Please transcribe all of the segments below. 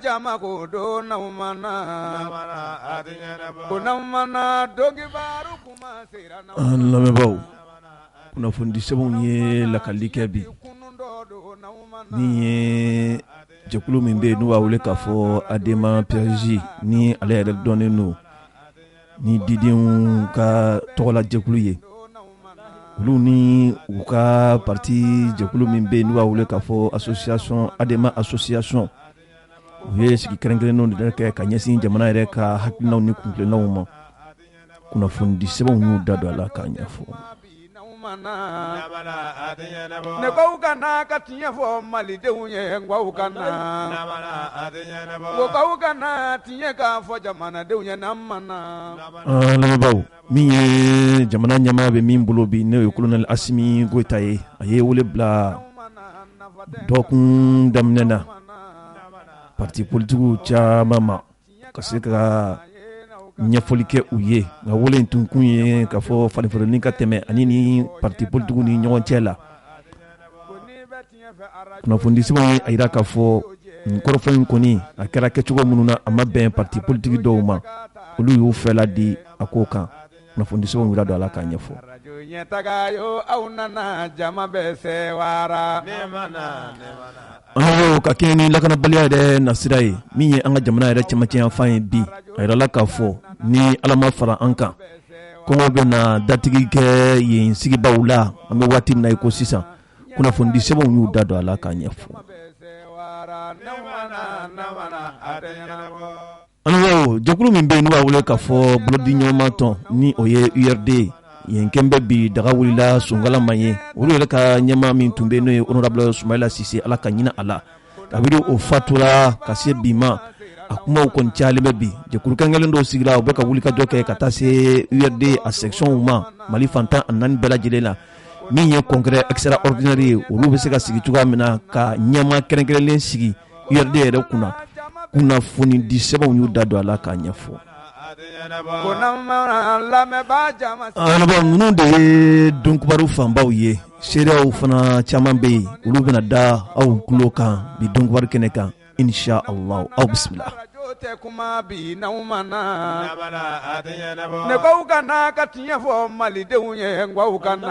Jama ko do naumana kunamana dogi baru kuma sirana lamɛbaaw kunnafoni sɛbɛnw ye lakali kɛ bi min ye jɛkulu min bɛ yen n'u b'a wele k'a fɔ Adema PSJ ni ale yɛrɛ dɔnnen don ni didenw ka tɔgɔla jɛkulu ye olu ni u ka parti jɛkulu min bɛ yen n'u b'a wele k'a fɔ association Adema association u ye sigi kɛrɛnkɛrɛnnenw de kɛ ka ɲɛsin jamana yɛrɛ ka hakilinaw ni kuntilennaw ma kunnafoni sɛbɛnw y'u da don a la k'a ɲɛfɔ ne ko kana ka tiɲɛ fɔ malidenw ye ngwaw kana ko kana tiɲɛ ka fɔ jamanadenw ye namana lamɛbaaw min ye jamana ɲɛmaa bɛ min bolo bi ne ye colonel Asimi Goita ye a ye wele bila dɔgɔkun daminɛ na parti politiques caman ma ka se ka ɲɛfɔli kɛ u ye nka wele tun kun ye k'a fɔ falenfalenni ka tɛmɛ ani ni parti politiques ni ɲɔgɔn cɛ la kunnafoni sɛbɛnw ye a yira k'a fɔ nin kɔrɔfɔ in kɔni a kɛra kɛcogo minnu na a ma bɛn parti politique dɔw ma olu y'u fɛla di a ko kan kunnafoni sɛbɛnw yira don a la k'a ɲɛfɔ an ka kɛ ni lakanabaliya yɛrɛ nasira ye min ye an ka jamana yɛrɛ cɛmancɛ yanfan ye bi a yirala k'a fɔ ni Ala ma fara an kan kɔngɔ bɛ na datigi kɛ yen sigibaw la an bɛ waati min na i ko sisan kunnafoni sɛbɛnw y'u da don a la k'a ɲɛfɔ jɛkulu min bɛ yen n'u b'a wele k'a fɔ bolodi ɲɔgɔnma tɔn ni o ye URD yen kɛn bɛ bi daga wulila Sonkala man ye olu yɛrɛ ka ɲɛmaa min tun bɛ n'o ye honorable Soumaïla Cissé Ala ka ɲinɛ a la kabini o fatura ka se bi ma a kumaw kɔni cayalen bɛ bi jɛkulu kɛrɛnkɛrɛnnen dɔw sigira u bɛ ka wulikajɔ kɛ ka taa se URD a section ma Mali fantan a 4 bɛɛ lajɛlen na min ye congrès extraordinaire ye olu bɛ se ka sigi cogoya min na ka ɲɛmaa kɛrɛnkɛrɛnlen sigi URD yɛrɛ kunna kunnafoni di sɛbɛnw y'u da don a la k'a ɲɛfɔ ninnu de ye donkibaru fanbaw ye seereyaw fana caman bɛ yen olu bɛna da aw tulo kan bi donkibaru kɛnɛ kan insha Allah aw bisimila kuma bi naumana ne ko kana ka tiɲɛ fɔ malidenw ye ngwaw kana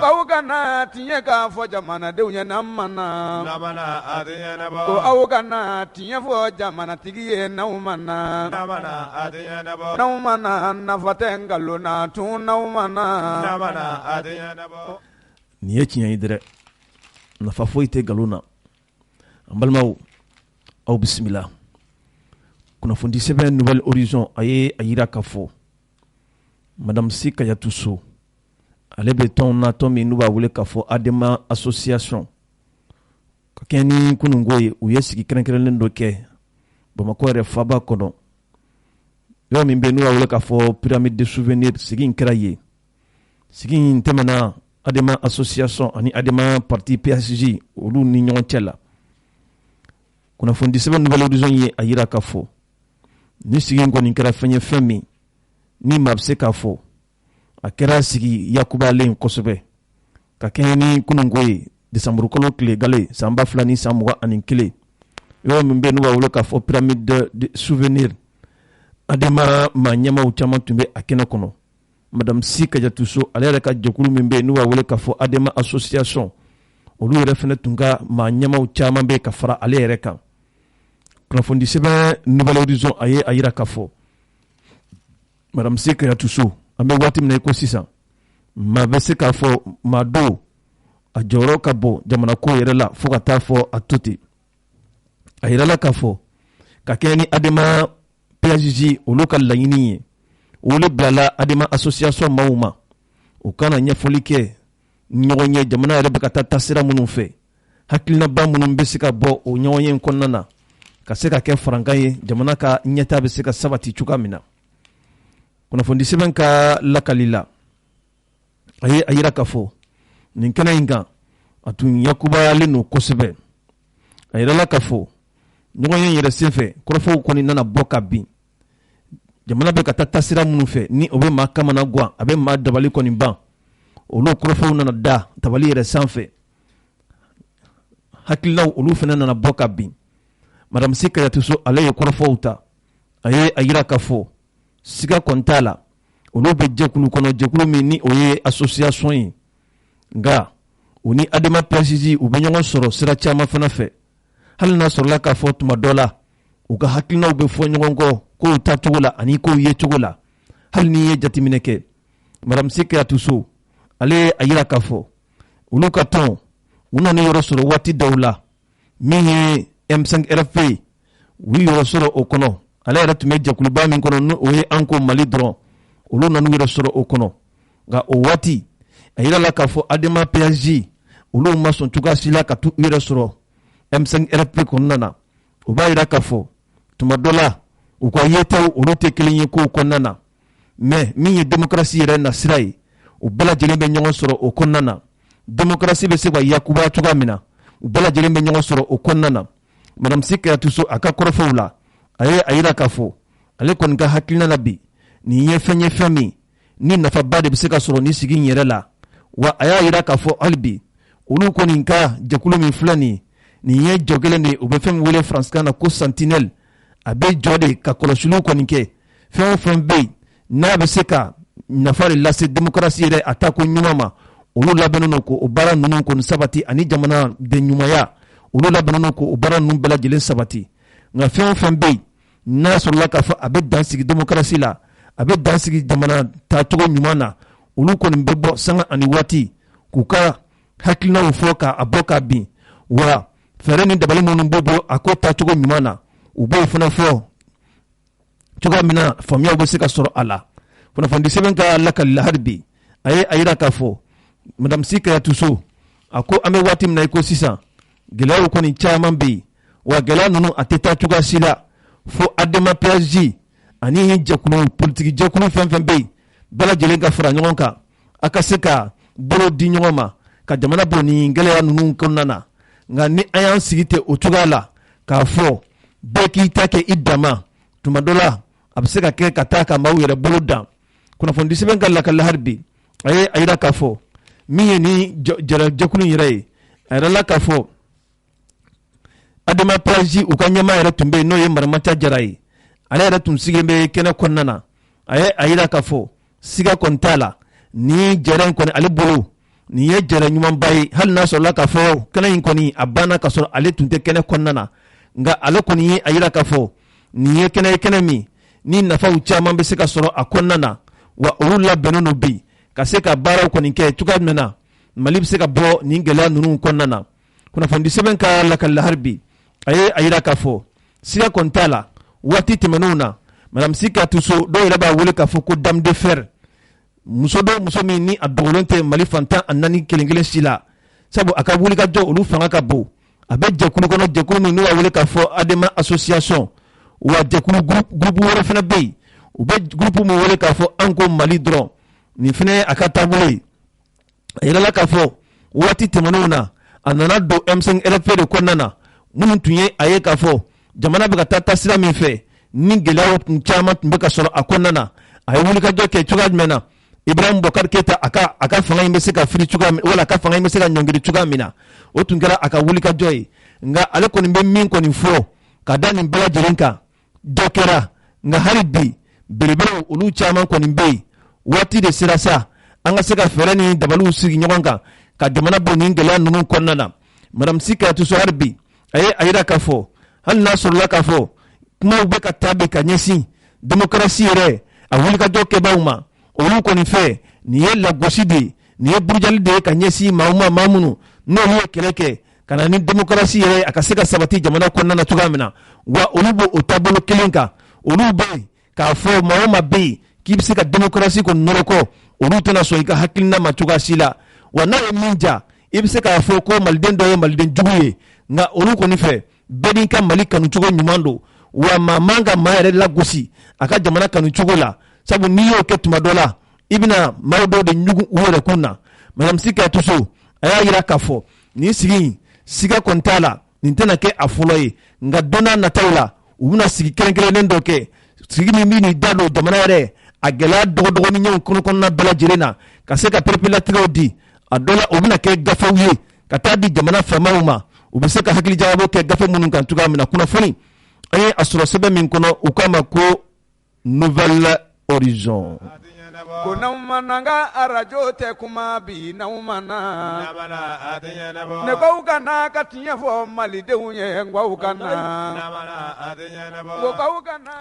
ko kana tiɲɛ ka fɔ jamanadenw ye namana ko aw kana tiɲɛ fɔ jamanatigi ye naumana nafa tɛ ngalon na tun naumana nin ye tiɲɛ ye dɛrɛ nafa foyi tɛ ngalon na an balimaw aw bisimila kunnafoni sɛbɛn Nouvelle Horizon a ye a yira k'a fɔ Madame Si Kayatu So ale bɛ tɔn na tɔn min n'u b'a wele k'a fɔ Adema association ka kɛɲɛ ni kununko ye u ye sigi kɛrɛnkɛrɛnlen dɔ kɛ Bamakɔ yɛrɛ faaba kɔnɔ yɔrɔ min bɛ n'u b'a wele k'a fɔ pyramide de souvenir sigi in kɛra yen sigi in tɛmɛna Adema association ani Adema parti PSJ olu ni ɲɔgɔn cɛ la kunnafoni sɛbɛn Nouvelle Horizon ye a yira k'a fɔ ni sigi in kɔni kɛra fɛn ye fɛn min ni maa bɛ se k'a fɔ a kɛra sigi yakubalen kosɛbɛ ka kɛɲɛ ni kununko ye décembre kalo tile gale san 2021 yɔrɔ min bɛ n'u b'a wele k'a fɔ pyramide de souvenir Adema maa ɲɛmaaw caman tun bɛ a kɛnɛ kɔnɔ Madame Si Kayatu So ale yɛrɛ ka jɛkulu min bɛ yen n'u b'a wele k'a fɔ Adema association olu yɛrɛ fana tun ka maa ɲɛmaaw caman bɛ ka fara ale yɛrɛ kan kunnafoni sɛbɛn Nouvelle Horizon a ye a yira k'a fɔ Madame Si Kayatu So an bɛ waati min na i ko sisan maa bɛ se k'a fɔ maa dɔw a jɔyɔrɔ ka bɔ jamana ko yɛrɛ la fo ka taa fɔ a to ten a yirala k'a fɔ ka kɛ ni Adema PSJ olu ka laɲini ye olu bilala Adema association maaw ma u kana ɲɛfɔli kɛ ɲɔgɔn ye jamana yɛrɛ bɛ ka taa taasira minnu fɛ hakilinaba minnu bɛ se ka bɔ o ɲɔgɔn ye kɔnɔna na ka se ka kɛ farankan ye jamana ka ɲɛta bɛ se ka sabati cogoya min na kunnafoni sɛbɛn ka lakali la a ye a yira k'a fɔ nin kɛnɛ in kan a tun yakubayalen don kosɛbɛ a yirala k'a fɔ ɲɔgɔn ye yɛrɛ senfɛ kɔrɔfɔw kɔni nana bɔ ka bin jamana bɛ ka taa taasira minnu fɛ ni o bɛ maa kamana gan a bɛ maa dabali kɔni ban olu kɔrɔfɔw nana da tabali yɛrɛ sanfɛ hakililaw olu fana nana bɔ ka bin Madame Sika Tuso ale ye kɔrɔfɔw ta aye ayira ka fɔ siga kɔnta la olu bɛ jɛkulu kɔnɔ jɛkulu min ni o ye association ye nka u ni Adama Président u bɛ ɲɔgɔn sɔrɔ sira caman fana fɛ hali n'a sɔrɔla k'a fɔ tuma dɔ la u ka hakilinaw bɛ fɔ ɲɔgɔn kɔ kow ta cogo la ani kow ye cogo la hali n'i ye jateminɛ kɛ Madame Sika Tuso ale ayira ka fɔ olu ka tɔn u nana yɔrɔ sɔrɔ waati dɔw la min ye M5 RFP u yɔrɔ sɔrɔ o kɔnɔ ale yɛrɛ tun bɛ jɛkuluba min kɔnɔ n'o ye Anko Mali dɔrɔn olu nana yɔrɔ sɔrɔ o kɔnɔ nka o waati a yirala k'a fɔ Adama PSG olu ma sɔn cogoya si la ka t'u yɛrɛ sɔrɔ M5 RFP kɔnɔna na o b'a yira k'a fɔ tuma dɔ la u ka yetaw olu tɛ kelen ye kow kɔnɔna na mais min ye démocratie yɛrɛ nasira ye u bɛɛ lajɛlen bɛ ɲɔgɔn sɔrɔ o kɔnɔna na démocratie bɛ se ka yakuba cogoya min na u bɛɛ lajɛlen bɛ ɲɔgɔn sɔrɔ o kɔnɔna na Madame Sika Tuso a ka kɔrɔfɔw la a ye a yira k'a fɔ ale kɔni ka hakilina la bi nin ye fɛn min ni nafaba de bɛ se ka sɔrɔ ni sigi in yɛrɛ la wa a y'a yira k'a fɔ hali bi olu kɔni ka jɛkulu min filɛ nin ye jɔ kelen de u bɛ fɛn min wele faransikan na ko sentinelle a bɛ jɔ de ka kɔlɔsiliw kɔni kɛ fɛn o fɛn bɛ yen n'a bɛ se ka nafa de lase démocratie yɛrɛ a ta ko ɲuman ma olu labɛnnen don k'o baara ninnu kɔni sabati ani jamana de ɲumanya olu labɛnnen don k'o baara ninnu bɛɛ lajɛlen sabati nka fɛn o fɛn bɛ yen n'a sɔrɔla k'a fɔ a bɛ dan sigi démocratie la a bɛ dan sigi jamana tacogo ɲuman na olu kɔni bɛ bɔ sanga ani waati k'u ka hakilinaw fɔ k'a bɔ k'a bin wa fɛɛrɛ ni dabali minnu b'u bolo a ko tacogo ɲuman na u b'o fana fɔ cogoya min na faamuyaw bɛ se ka sɔrɔ a la kunnafoni sɛbɛn ka lakalila hali bi a ye a yira k'a fɔ Madame Sika Tuso a ko an bɛ waati min na i ko sisan gɛlɛyaw kɔni caman bɛ yen wa gɛlɛya ninnu a tɛ taa cogoya si la fo Adama PSG ani jɛkulu politiki jɛkulu fɛn fɛn bɛ yen bɛɛ lajɛlen ka fara ɲɔgɔn kan a ka se ka bolo di ɲɔgɔn ma ka jamana bɔ nin gɛlɛya ninnu kɔnɔna na nka ni an y'an sigi ten o cogoya la k'a fɔ bɛɛ k'i ta kɛ i dama tuma dɔ la a bɛ se ka kɛ ka taa ka maaw yɛrɛ bolo dan kunnafoni sɛbɛn ka lakalila hali bi a ye a yira k'a fɔ min ye ni jɛkulu in yɛrɛ ye a yɛrɛ la k'a fɔ Adama PSG u ka ɲɛmaa yɛrɛ tun bɛ yen n'o ye Maramata Jara ye ale yɛrɛ tun sigilen bɛ kɛnɛ kɔnɔna na a ye a yira k'a fɔ siga kɔni t'a la ni jɛrɛ in kɔni ale bolo nin ye jɛrɛ ɲumanba ye hali n'a sɔrɔla k'a fɔ kɛnɛ in kɔni a banna ka sɔrɔ ale tun tɛ kɛnɛ kɔnɔna na nka ale kɔni ye a yira k'a fɔ nin ye kɛnɛ ye kɛnɛ min ni nafaw caman bɛ se ka sɔrɔ a kɔnɔna na wa olu labɛnnen don bi ka se ka baaraw kɔni kɛ cogoya min na Mali bɛ se ka bɔ nin gɛlɛya ninnu kɔnɔna na kunnafoni sɛbɛn ka lakalila hali bi a ye a yira k'a fɔ siga kɔni t'a la waati tɛmɛnenw na Madame Sika Tuso dɔw yɛrɛ b'a wele k'a fɔ ko dame de fer muso min ni a dogolen tɛ Mali fantan a naani kelen si la sabu a ka wulikajɔ olu fanga ka bon a bɛ jɛkulu kɔnɔ jɛkulu min n'u b'a wele k'a fɔ Adama association wa jɛkulu groupe wɛrɛ fana bɛ yen u bɛ groupe min wele k'a fɔ Anko Mali dɔrɔn nin fana ye a ka taabolo ye a yirala k'a fɔ waati tɛmɛnenw na a nana don M5 RFP de kɔnɔna na minnu tun ye a ye k'a fɔ jamana bɛ ka taa sira min fɛ ni gɛlɛyaw caman tun bɛ ka sɔrɔ a kɔnɔna na a ye wulikajɔ kɛ cogoya jumɛn na Ibrahim Boubacar Keita a ka fanga in bɛ se ka firi cogoya min wala a ka fanga in bɛ se ka ɲɔngiri cogoya min na o tun kɛra a ka wulikajɔ ye nka ale kɔni bɛ min kɔni fɔ ka da nin bɛɛ lajɛlen kan dɔ kɛra nka hali bi belebelew olu caman kɔni bɛ yen waati de sera sa an ka se ka fɛɛrɛ ni dabaliw sigi ɲɔgɔn kan ka jamana bɔ nin gɛlɛya ninnu kɔnɔna na Madame Sika Tuso hali bi a ye a yira k'a fɔ hali n'a sɔrɔla k'a fɔ kumaw bɛ ka taa bɛ ka ɲɛsin démocratie yɛrɛ a wulikajɔ kɛbaaw ma olu kɔni fɛ nin ye lagosi de ye nin ye burujali de ye ka ɲɛsin maa minnu n'olu ye kɛlɛ kɛ ka na ni démocratie yɛrɛ a ka se ka sabati jamana kɔnɔna na cogoya min na wa olu b'o o taabolo kelen kan olu bɛ yen k'a fɔ maa o maa bɛ yen k'i bɛ se ka démocratie kɔni nɔrɔ kɔ olu tɛna sɔn i ka hakilina ma cogoya si la wa n'a ye min ja i bɛ se k'a fɔ ko maliden dɔ ye maliden jugu ye nka olu kɔni fɛ bɛɛ n'i ka Mali kanu cogo ɲuman don wa maa man ka maa yɛrɛ lagosi a ka jamana kanu cogo la sabu n'i y'o kɛ tuma dɔ la i bɛna maa dɔw de ɲugu u yɛrɛ kun na Madame Sika Tuso a y'a yira k'a fɔ nin sigi in siga kɔni t'a la nin tɛna kɛ a fɔlɔ ye nka don n'a nataw la u bɛna sigi kɛrɛnkɛrɛnnen dɔ kɛ sigi min bɛ nin da don jamana yɛrɛ a gɛlɛya dɔgɔdɔgɔnin ɲɛw kɔnɔna bɛɛ lajɛlen na ka se ka pereperelatigɛw di a dɔ la o bɛna kɛ gafew ye ka taa di jamana faamaw ma u bɛ se ka hakili jagabɔ kɛ gafe minnu kan cogoya min na kunnafoni an ye a sɔrɔ sɛbɛn min kɔnɔ u k'a ma ko nouvelle horizon. ko n'aw ma na n ka arajo tɛ kuma bi n'aw ma na ne k'aw ka na ka tiɲɛ fɔ malidenw ye n k'aw ka na ko k'aw ka na.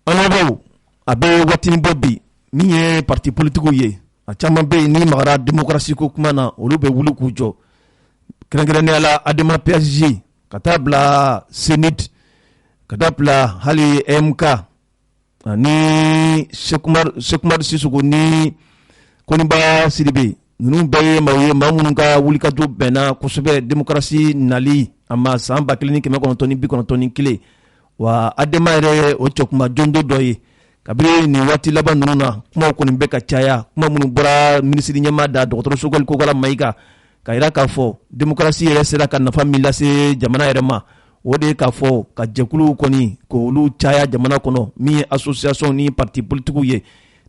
an lamɛnbaaw a bɛ waatinin bɔ bi min ye parti politigiw ye a caman bɛ yen ni magara démocratie ko kuma na olu bɛ wuli k'u jɔ kɛrɛnkɛrɛnnenya la ADEMA PSG ka taa bila CENID ka taa bila hali MK ani Sekumar Sisoko ni Koniba Sidibe ninnu bɛɛ ye maaw ye maa minnu ka wulikajɔ bɛnna kosɛbɛ démocratie nali a ma san 1991 wa ADEMA yɛrɛ o cɛkuma jondo dɔ ye kabiri nin waati laban ninnu na kumaw kɔni bɛ ka caya kuma minnu bɔra minisiri ɲɛmaa da dɔgɔtɔrɔ Sogɛli Kokala Mayiga ka yira k'a fɔ démocratie yɛrɛ sera ka nafa min lase jamana yɛrɛ ma o de ye k'a fɔ ka jɛkuluw kɔni k'olu caya jamana kɔnɔ min ye association ni parti politigiw ye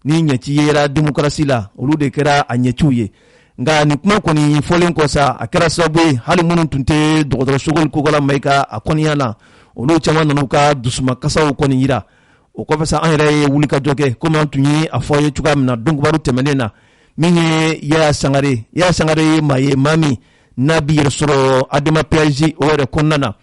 ni ɲɛci yera démocratie la olu de kɛra a ɲɛciw ye nka nin kuma kɔni fɔlen kɔ sa a kɛra sababu ye hali minnu tun tɛ dɔgɔtɔrɔ Sogɛli Kokala Mayiga a kɔniya la olu caman nana u ka dusumakasaw kɔni yira o kɔfɛ sa an yɛrɛ ye wulikajɔ kɛ komi an tun ye a fɔ ye cogoya min na donkibaru tɛmɛnen na min ye Yaya Sangare ye maa ye maa min n'a bi yɛrɛ sɔrɔ ADEMA PSG o yɛrɛ kɔnɔna na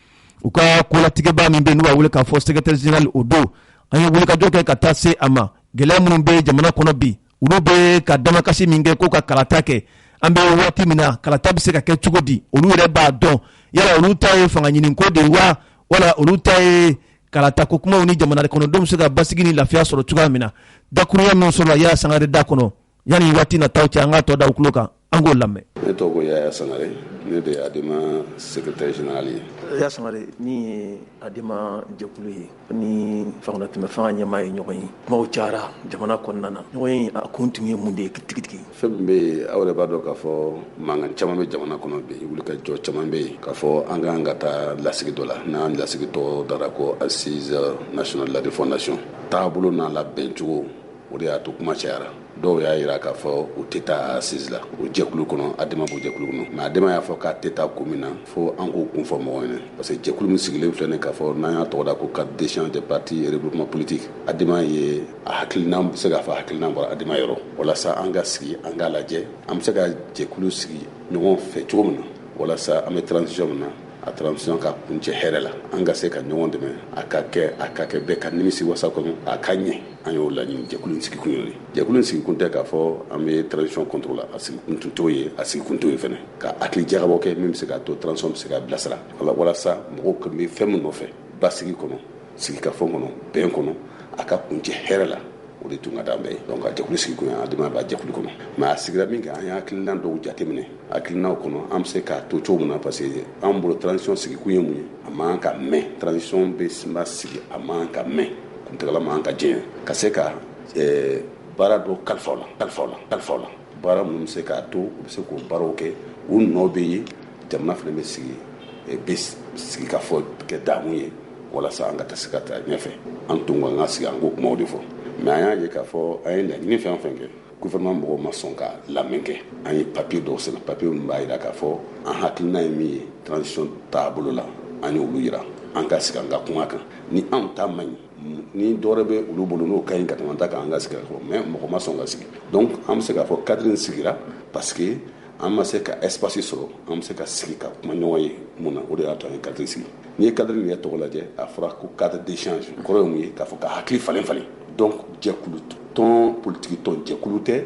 u ka kolatigɛbaa min bɛ n'u b'a wele k'a fɔ secrétaire général o don an ye wulikajɔ kɛ ka taa se a ma gɛlɛya minnu bɛ jamana kɔnɔ bi olu bɛ ka damakasi min kɛ k'u ka kalata kɛ an bɛ waati min na kalata bɛ se ka kɛ cogo di olu yɛrɛ b'a dɔn yala olu ta ye fanga ɲini ko de wa wala olu ta ye kalata ko kumaw ni jamana kɔnɔdenw bɛ se ka basigi ni lafiya sɔrɔ cogoya min na dakuruya min sɔrɔla Yaya Sangare da kɔnɔ yanni waati nataw cɛ an ka tɔ da u tulo kan an k'o lamɛn. Ne tɔgɔ ko Yaya Sangare ne de ye ADEMA secrétaire général ye. Yaya Sangare min ye ADEMA jɛkulu ye ni fangatɛmɛ fanga ɲɛmaa ye ɲɔgɔn ye kumaw cayara jamana kɔnɔna na ɲɔgɔn ye a kun tun ye mun de ye tigitigi. Fɛn min bɛ yen aw yɛrɛ b'a dɔn k'a fɔ mankan caman bɛ jamana kɔnɔ bi wulikajɔ caman bɛ yen k'a fɔ an kan ka taa lasigi dɔ la n'an lasigi tɔ dara ko assise nationale de la refondation taabolo n'a labɛn cogo o de y'a to kuma cayara dɔw y'a jira k'a fɔ u tɛ taa assise la o jɛkulu kɔnɔ ADEMA b'o jɛkulu kɔnɔ mais ADEMA y'a fɔ k'a tɛ taa ko min na fo an k'o kun fɔ mɔgɔw ɲɛna parce que jɛkulu min sigilen filɛ nin k'a fɔ n'an y'a tɔgɔ da ko cadre d'échange des partis et regroupements politiques ADEMA ye a hakilina bɛ se k'a fɔ hakilina bɔra ADEMA yɔrɔ walasa an ka sigi an k'a lajɛ an bɛ se ka jɛkulu sigi ɲɔgɔn fɛ cogo min na walasa an bɛ transition min na a transition ka kuncɛ hɛrɛ la an ka se ka ɲɔgɔn dɛmɛ a ka kɛ bɛɛ ka nimisi wasa kɔnɔ a ka ɲɛ an y'o laɲini jɛkulu in sigi kun ye jɛkulu in sigi kun tɛ k'a fɔ an bɛ transition contre la a sigi kun t'o ye a sigi kun t'o ye fɛnɛ ka hakili jagabɔ kɛ min bɛ se k'a to transition bɛ se ka bilasira walasa mɔgɔw kɔni bɛ fɛn min nɔfɛ basigi kɔnɔ sigikafɔ kɔnɔ bɛn kɔnɔ a ka kuncɛ hɛrɛ la o de tun ka d'an bɛɛ ye donc a jɛkulu sigi kun ye ADEMA b'a jɛkulu kɔnɔ mais a sigira min kɛ an ye hakilina dɔw jateminɛ hakilinaw kɔnɔ an bɛ se k'a to cogo min na parce que an bolo transition sigi kun ye mun ye a man ka mɛn transition bɛ sigi a man ka mɛn kuntigɛla man ka diɲɛ ka se ka baara dɔ kalifaw la baara minnu bɛ se k'a to u bɛ se k'o baaraw kɛ u nɔ bɛ ye jamana fana bɛ sigi ka fɔ kɛ damu ye walasa an ka se ka taa ɲɛfɛ an tun kan ka sigi an k'o kumaw de fɔ mais an y'a ye k'a fɔ an ye laɲini fɛn o fɛn kɛ gouvernement mɔgɔw ma sɔn ka lamɛn kɛ an ye papier dɔw sɛbɛn papier min b'a jira k'a fɔ an hakilina ye min ye transition taabolo la an y'olu jira an ka sigi an ka kuma kan ni anw ta man ɲi ni dɔwɛrɛ bɛ olu bolo n'o ka ɲi ka tɛmɛ an ta kan an ka sigi mais mɔgɔ ma sɔn ka sigi donc an bɛ se k'a fɔ cadre in sigira parce que an ma se ka espace sɔrɔ an bɛ se ka sigi ka kuma ɲɔgɔn ye mun na o de y'a to an ye cadre sigi n'i ye cadre nin yɛrɛ tɔgɔ lajɛ a fɔra ko cadre d'échange kɔrɔ ye mun ye k'a fɔ ka hakili falen donc jɛkulu tɔn politiki tɔn jɛkulu tɛ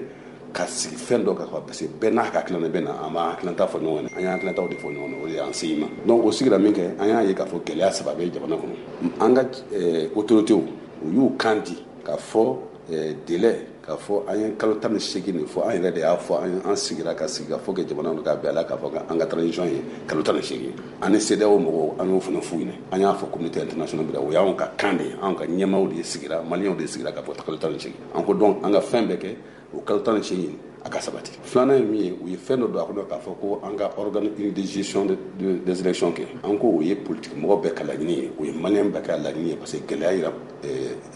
ka sigi fɛn dɔ kan parce que bɛɛ n'a hakilina bɛ na an b'a hakilina fɔ ɲɔgɔn na an y'a hakilinataw de fɔ ɲɔgɔn na o de y'an se i ma donc o sigira min kɛ an y'a ye k'a fɔ gɛlɛya saba bɛ jamana kɔnɔ an ka autorités u y'u kan di k'a fɔ délai k'a fɔ an ye kalo 18 de fɔ an yɛrɛ de y'a fɔ an sigira ka sigi ka fɔ kɛ jamana kɔnɔ k'a bɛn a la k'a fɔ an ka transition ye kalo 18 ani CEDEAO mɔgɔw an y'o fana f'u ɲɛna an y'a fɔ communauté internationale bi o y'anw ka kan de ye anw ka ɲɛmaaw de sigira maliyɛnw de sigira k'a fɔ kalo 18 an ko donc an ka fɛn bɛɛ kɛ o kalo 18 a ka sabati filanan ye min ye u ye fɛn dɔ don a kɔnɔ k'a fɔ ko an ka organe unique de gestion des élections kɛ an ko o ye politique mɔgɔ bɛɛ ka laɲini ye o ye maliyɛn bɛɛ ka laɲini ye parce que gɛlɛya yira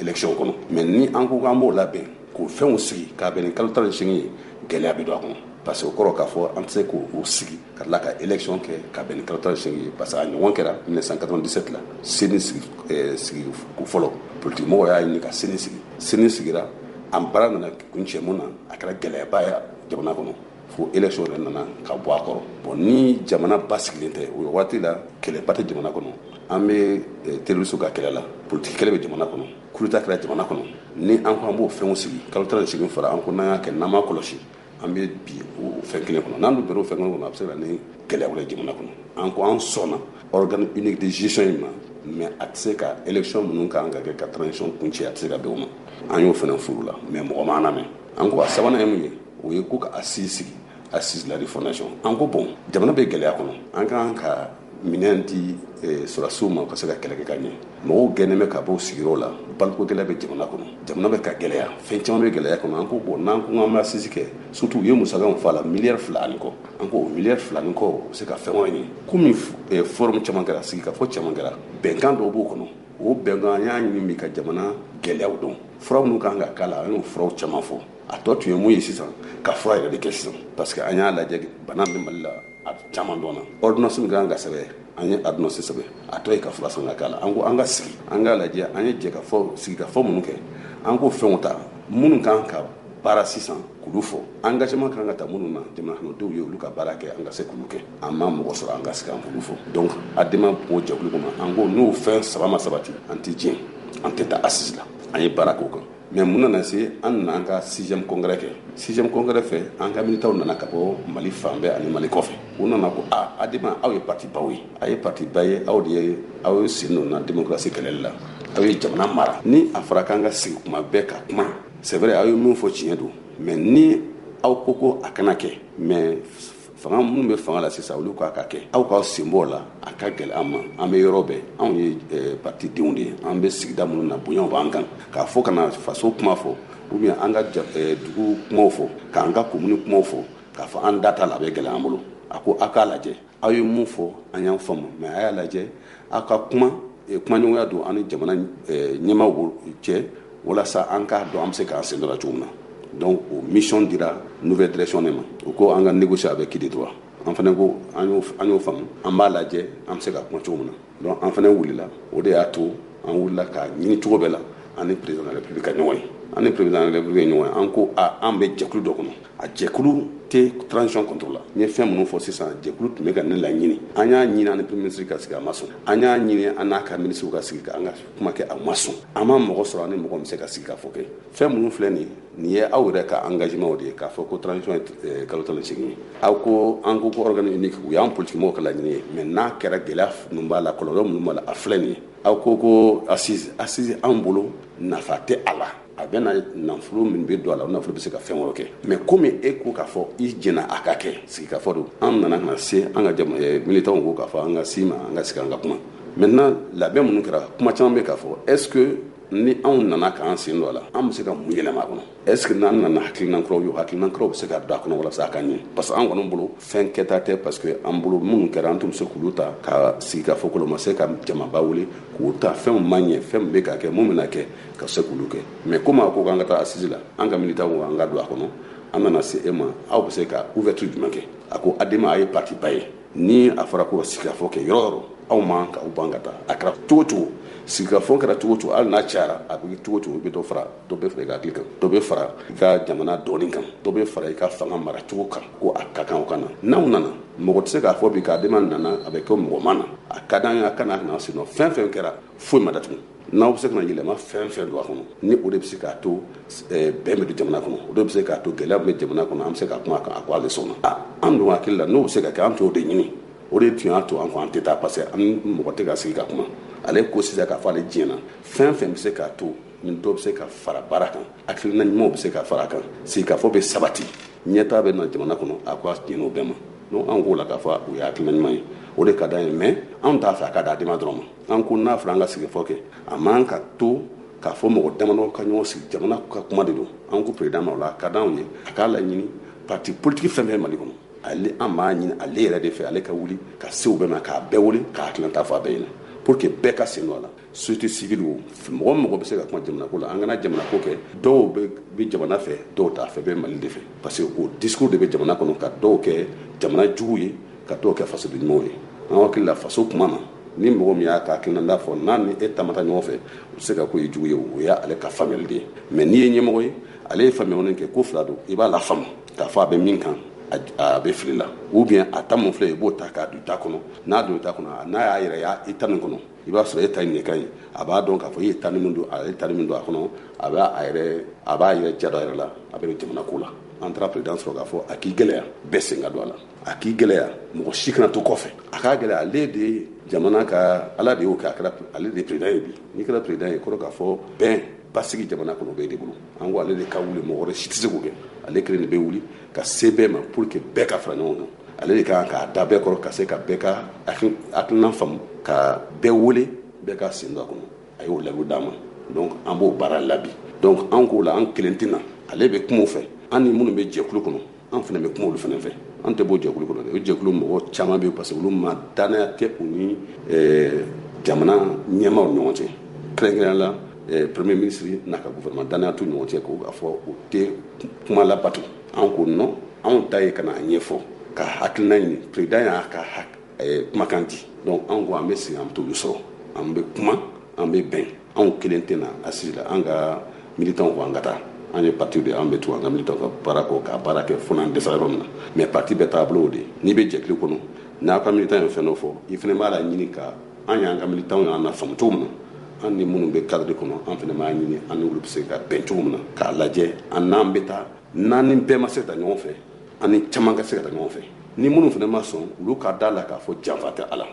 élection kɔnɔ mais ni an ko k'an b'o labɛn k'o fɛnw sigi k'a bɛn ni kalo 18 ye gɛlɛya bɛ don a kɔnɔ parce que o kɔrɔ k'a fɔ an tɛ se k'o sigi ka tila ka élection kɛ ka bɛn ni kalo 15 ye parce que a ɲɔgɔn kɛra 1997 la seni sigi ko fɔlɔ politique mɔgɔw y'a ɲini ka seni sigira an baara nana kun cɛ mun na a kɛra gɛlɛyaba ye jamana kɔnɔ fo élection yɛrɛ nana ka bɔ a kɔrɔ bon ni jamana ba sigilen tɛ o waati la kɛlɛba tɛ jamana kɔnɔ an bɛ terroriste ka kɛlɛ la politique kɛlɛ bɛ jamana kɔnɔ coup d'état kɛra jamana kɔnɔ ni an ko an b'o fɛnw sigi kalo 18 fara an ko n'an y'a kɛ n'an ma kɔlɔsi an bɛ bi o fɛn kelen kɔnɔ n'an dun bɛn'o fɛn kelen kɔnɔ a bɛ se ka na ni gɛlɛya wɛrɛ jamana kɔnɔ an ko an sɔnna organe unique de gestion in ma mais a tɛ se ka élection minnu kan ka kɛ ka transition kun cɛ a tɛ se ka bɛn o ma an y'o fana furu la mais mɔgɔ m'an lamɛn an ko a sabanan ye mun ye o ye ko ka assise sigi assise la refondation an ko bon jamana bɛ gɛlɛya kɔnɔ an kan ka minɛn di sɔrɔdasiw ma ka se ka kɛlɛ kɛ ka ɲɛ mɔgɔw gɛnnen bɛ ka bɔ sigiyɔrɔ la baliko gɛlɛya bɛ jamana kɔnɔ jamana bɛ ka gɛlɛya fɛn caman bɛ gɛlɛya kɔnɔ an ko bon n'an ko an bɛ assise kɛ surtout u ye musaka min fɔ a la miliyari 2 ani kɔ an ko o miliyari 2 ani kɔ o bɛ se ka fɛn wɛrɛ ɲini komi forum caman kɛra sigikafɔ caman kɛra bɛnkan dɔw b'o kɔnɔ o bɛnkan an y'a ɲini ka jamana gɛlɛyaw dɔn fura minnu kan ka k'a la an y'o furaw caman fɔ a tɔ tun ye mun ye sisan ka fura yɛrɛ de kɛ sisan parce que an y'a lajɛ bana bɛ Mali la a caman dɔnna ordonnance min kan ka sɛbɛn an ye ordonnance sɛbɛn a tɔ ye ka fura san ka k'a la an ko an ka sigi an k'a lajɛ an ye sigikafɔ minnu kɛ an ko fɛnw ta minnu kan ka baara sisan k'olu fɔ engagement kan ka ta minnu na jamanadenw ye olu ka baara kɛ an ka se k'olu kɛ an ma mɔgɔ sɔrɔ an ka sigi an k'olu fɔ donc a dema o jɛkulu kɔnɔ an ko n'o fɛn saba ma sabati an tɛ diɲɛ an tɛ taa assise la an ye baara k'o kan mais mun nana se an nana an ka 6e congrès kɛ 6e congrès fɛ an ka militaires nana ka bɔ Mali fan bɛɛ ani Mali kɔfɛ u nana ko adema aw ye parti baw ye a ye parti ba ye aw de ye aw ye sen donna démocratie kɛlɛli la aw ye jamana mara ni a fɔra k'an ka sigi kuma bɛɛ ka kuma c'est vrai aw ye min fɔ tiɲɛ don mais ni aw ko a kana kɛ mais fanga minnu bɛ fanga la sisan olu k'a ka kɛ aw k'aw sen bɔ la a ka gɛlɛ an ma an bɛ yɔrɔ bɛɛ anw ye parti denw de ye an bɛ sigida minnu na bonyaw b'an kan k'a fɔ ka na faso kuma fɔ ou bien an ka dugu kumaw fɔ k'an ka commune kumaw fɔ k'a fɔ an da t'a la a bɛ gɛlɛ an bolo a ko aw k'a lajɛ aw ye mun fɔ an y'an faamu mais a y'a lajɛ aw ka kumaɲɔgɔnya don an ni jamana ɲɛmaaw cɛ walasa an k'a dɔn an bɛ se k'an sen dɔ la cogo min na donc o mission dira nouvelle direction ne ma u ko an ka négocier avec qui de droit an fana ko an y'o faamu an b'a lajɛ an bɛ se ka kuma cogo min na donc an fana wulila o de y'a to an wulila ka ɲini cogo bɛɛ la an ni président de la république ka ɲɔgɔn ye an ni président de la république ye ɲɔgɔn ye an ko an bɛ jɛkulu dɔ kɔnɔ a jɛkulu tɛ transition contre la n ye fɛn minnu fɔ sisan jɛkulu tun bɛ ka ne laɲini an y'a ɲini an ni premier ministre ka sigi a ma sɔn an y'a ɲini an n'a ka ministre ka sigi an ka kuma kɛ a ma sɔn an ma mɔgɔ sɔrɔ an ni mɔgɔ min se ka sigi k'a fɔ kɛ fɛn minnu filɛ nin ye aw yɛrɛ ka engagement de ye k'a fɔ ko transition ye kalo 18 ye aw ko an ko organe unique u y'an politique mɔgɔw ka laɲini ye mais n'a kɛra gɛlɛya minnu b'a la kɔlɔlɔ minnu b'a la a filɛ nin ye aw ko assise an bolo nafa tɛ a la a bɛ na nafolo min bɛ don a la o nafolo bɛ se ka fɛn wɛrɛ kɛ mais komi e ko k'a fɔ i jɛna a ka kɛ sigikafɔ don an nana ka na se an ka militaires ko k'a fɔ an ka s'i ma an ka sigi an ka kuma maintenant labɛn minnu kɛra kuma caman bɛ k'a fɔ est ce que ni anw nana k'an sen don a la an bɛ se ka mun yɛlɛma a kɔnɔ est ce que n'an nana hakilina kuraw ye hakilina kuraw bɛ se ka don a kɔnɔ walasa a ka ɲɛ parce que an kɔni bolo fɛn kɛta tɛ parce que an bolo minnu kɛra an tun bɛ se k'olu ta ka sigikafɔ kɔnɔ ma se ka jamaba wele k'u ta fɛnw ma ɲɛ fɛn min bɛ ka kɛ mun bɛna kɛ ka se k'olu kɛ mais komi a ko k'an ka taa assise la an ka militaires ko an ka don a kɔnɔ an nana se e ma aw bɛ se ka ouverture jumɛn kɛ a ko adema a ye parti ba ye ni a fɔra ko sigikafɔ kɛ yɔrɔ o yɔrɔ aw man ka aw ban ka taa a kɛra cogo cogo sigikafɔ kɛra cogo cogo hali n'a cayara a bɛ cogo cogo i bɛ dɔ fara dɔ bɛ fara i ka hakili kan dɔ bɛ fara i ka jamana dɔɔnin kan dɔ bɛ fara i ka fanga mara cogo kan ko a ka kan o ka na n'aw nana mɔgɔ tɛ se k'a fɔ bi k'a adema nana a bɛ kɛ mɔgɔ ma na a ka d'an ye a kana na senɔ fɛn fɛn kɛra foyi ma datugu n'aw bɛ se ka na yɛlɛma fɛn fɛn don a kɔnɔ ni o de bɛ se k'a to bɛn bɛ don jamana kɔnɔ o de bɛ se k'a to gɛlɛya bɛ jamana kɔnɔ an bɛ se ka kuma kan a ko ale sɔnna an dun hakili la n'o bɛ se ka kɛ an t'o de ɲini o de tun y'a to an ko an tɛ taa parce que an mɔgɔ tɛ ka sigi ka kuma ale ko sisan k'a fɔ ale diɲɛna fɛn fɛn bɛ se k'a to ni dɔ bɛ se ka fara baara kan hakilina ɲumanw bɛ se ka fara a kan sigikafɔ bɛ sabati ɲɛtaa bɛ na jamana kɔnɔ a ko a tiɲɛna o bɛɛ ma donc an k'o la k'a fɔ o ye hakilina ɲuman ye o de ka d'an ye mais anw t'a fɛ a ka da adama dɔrɔn ma an ko n'a fɔra an ka sigikafɔ kɛ a man ka to k'a fɔ mɔgɔ damadɔ ka ɲɔgɔn sigi jamana ka kuma de don an ko président ma o la a ka d'anw ye a k'a laɲini parti politique fɛn fɛn Mali kɔnɔ ale an b'a ɲini ale yɛrɛ de fɛ ale ka wuli ka se u bɛɛ ma k'a bɛɛ wele k'a hakilina ta fɔ a bɛɛ ɲɛna pour que bɛɛ ka sen don a la société civile o mɔgɔ mɔgɔ bɛ se ka kuma jamana ko la an kana jamana ko kɛ dɔw bɛ jamana fɛ dɔw t'a fɛ bɛɛ Mali de fɛ parce que o discours de bɛ jamana kɔnɔ ka dɔw kɛ jamana jugu ye ka dɔw kɛ fasoden ɲumanw ye an hakili la faso kuma na ni mɔgɔ min y'a ka hakilina fɔ n'a ni e taamata ɲɔgɔn fɛ o se ka ko ye jugu ye o y'ale ka faamuyali de ye mais n'i ye ɲɛmɔgɔ ye ale ye faamuyali kɛ ko fila don i b'a la faamu k'a fɔ a bɛ min kan a bɛ fili la ou bien a ta mun filɛ i b'o ta k'a don i ta kɔnɔ n'a don i ta kɔnɔ n'a y'a yɛrɛ y'a i ta nin kɔnɔ i b'a sɔrɔ e ta nin de ka ɲi a b'a dɔn k'a fɔ i ye ta min don ale ta min don a kɔnɔ a b'a yɛrɛ ja dɔ a yɛrɛ la a bɛ jamana ko la an taara président sɔrɔ k'a fɔ a k'i gɛlɛya bɛɛ sen ka don a la a k'i gɛlɛya mɔgɔ si kana to kɔfɛ a k'a gɛlɛya ale de ye jamana ka ala de y'o kɛ a kɛra ale de ye président ye bi n'i kɛra président ye kɔrɔ k'a fɔ bɛn basigi jamana kɔnɔ bɛɛ de bolo an ko ale de ka wuli mɔgɔ wɛrɛ si tɛ se k'o kɛ ale kelen de bɛ wuli ka se bɛɛ ma pour que bɛɛ ka fara ɲɔgɔn kan ale de kan k'a da bɛɛ kɔrɔ ka se ka bɛɛ ka hakilina faamu ka bɛɛ wele bɛɛ ka sen don a kɔnɔ a y'o layidu d'an ma donc an b'o baara la bi donc an k'o la an kelen tɛ na ale bɛ kuma o fɛ an ni minnu bɛ jɛkulu kɔnɔ an fana bɛ kuma olu fana fɛ an tɛ bɔ jɛkulu kɔnɔ dɛ o jɛkulu mɔgɔ caman bɛ yen parce que olu ma danaya kɛ u ni jamana ɲɛmaaw ni ɲɔgɔn cɛ kɛrɛnkɛrɛnnenya la premier ministre n'a ka gouvernement danaya t'u ɲɔgɔn cɛ k'o fɔ o tɛ kuma labato an ko non anw ta ye ka n'a ɲɛfɔ ka hakilina ɲini président y'a ka kumakan di donc an ko an bɛ sigi an bɛ t'olu sɔrɔ an bɛ kuma an bɛ bɛn anw kelen tɛ na assise la an ka militants ko an ka taa an ye parti de an bɛ to an ka militants ka baara kɔ ka baara kɛ fo n'an dɛsɛra yɔrɔ min na mais parti bɛɛ taabolo o de n'i bɛ jɛkulu kɔnɔ n'a ka militant ye fɛn dɔ fɔ i fana b'a la ɲini ka an y'an ka militants y'an na faamu cogo min na an ni minnu bɛ cadre kɔnɔ an fana b'a ɲini an ni olu bɛ se ka bɛn cogo min na k'a lajɛ an n'an bɛ taa n'an ni bɛɛ ma se ka taa ɲɔgɔn fɛ an ni caman ka se ka taa ɲɔgɔn fɛ ni minnu fana ma sɔn olu ka da la k'a fɔ janfa tɛ ala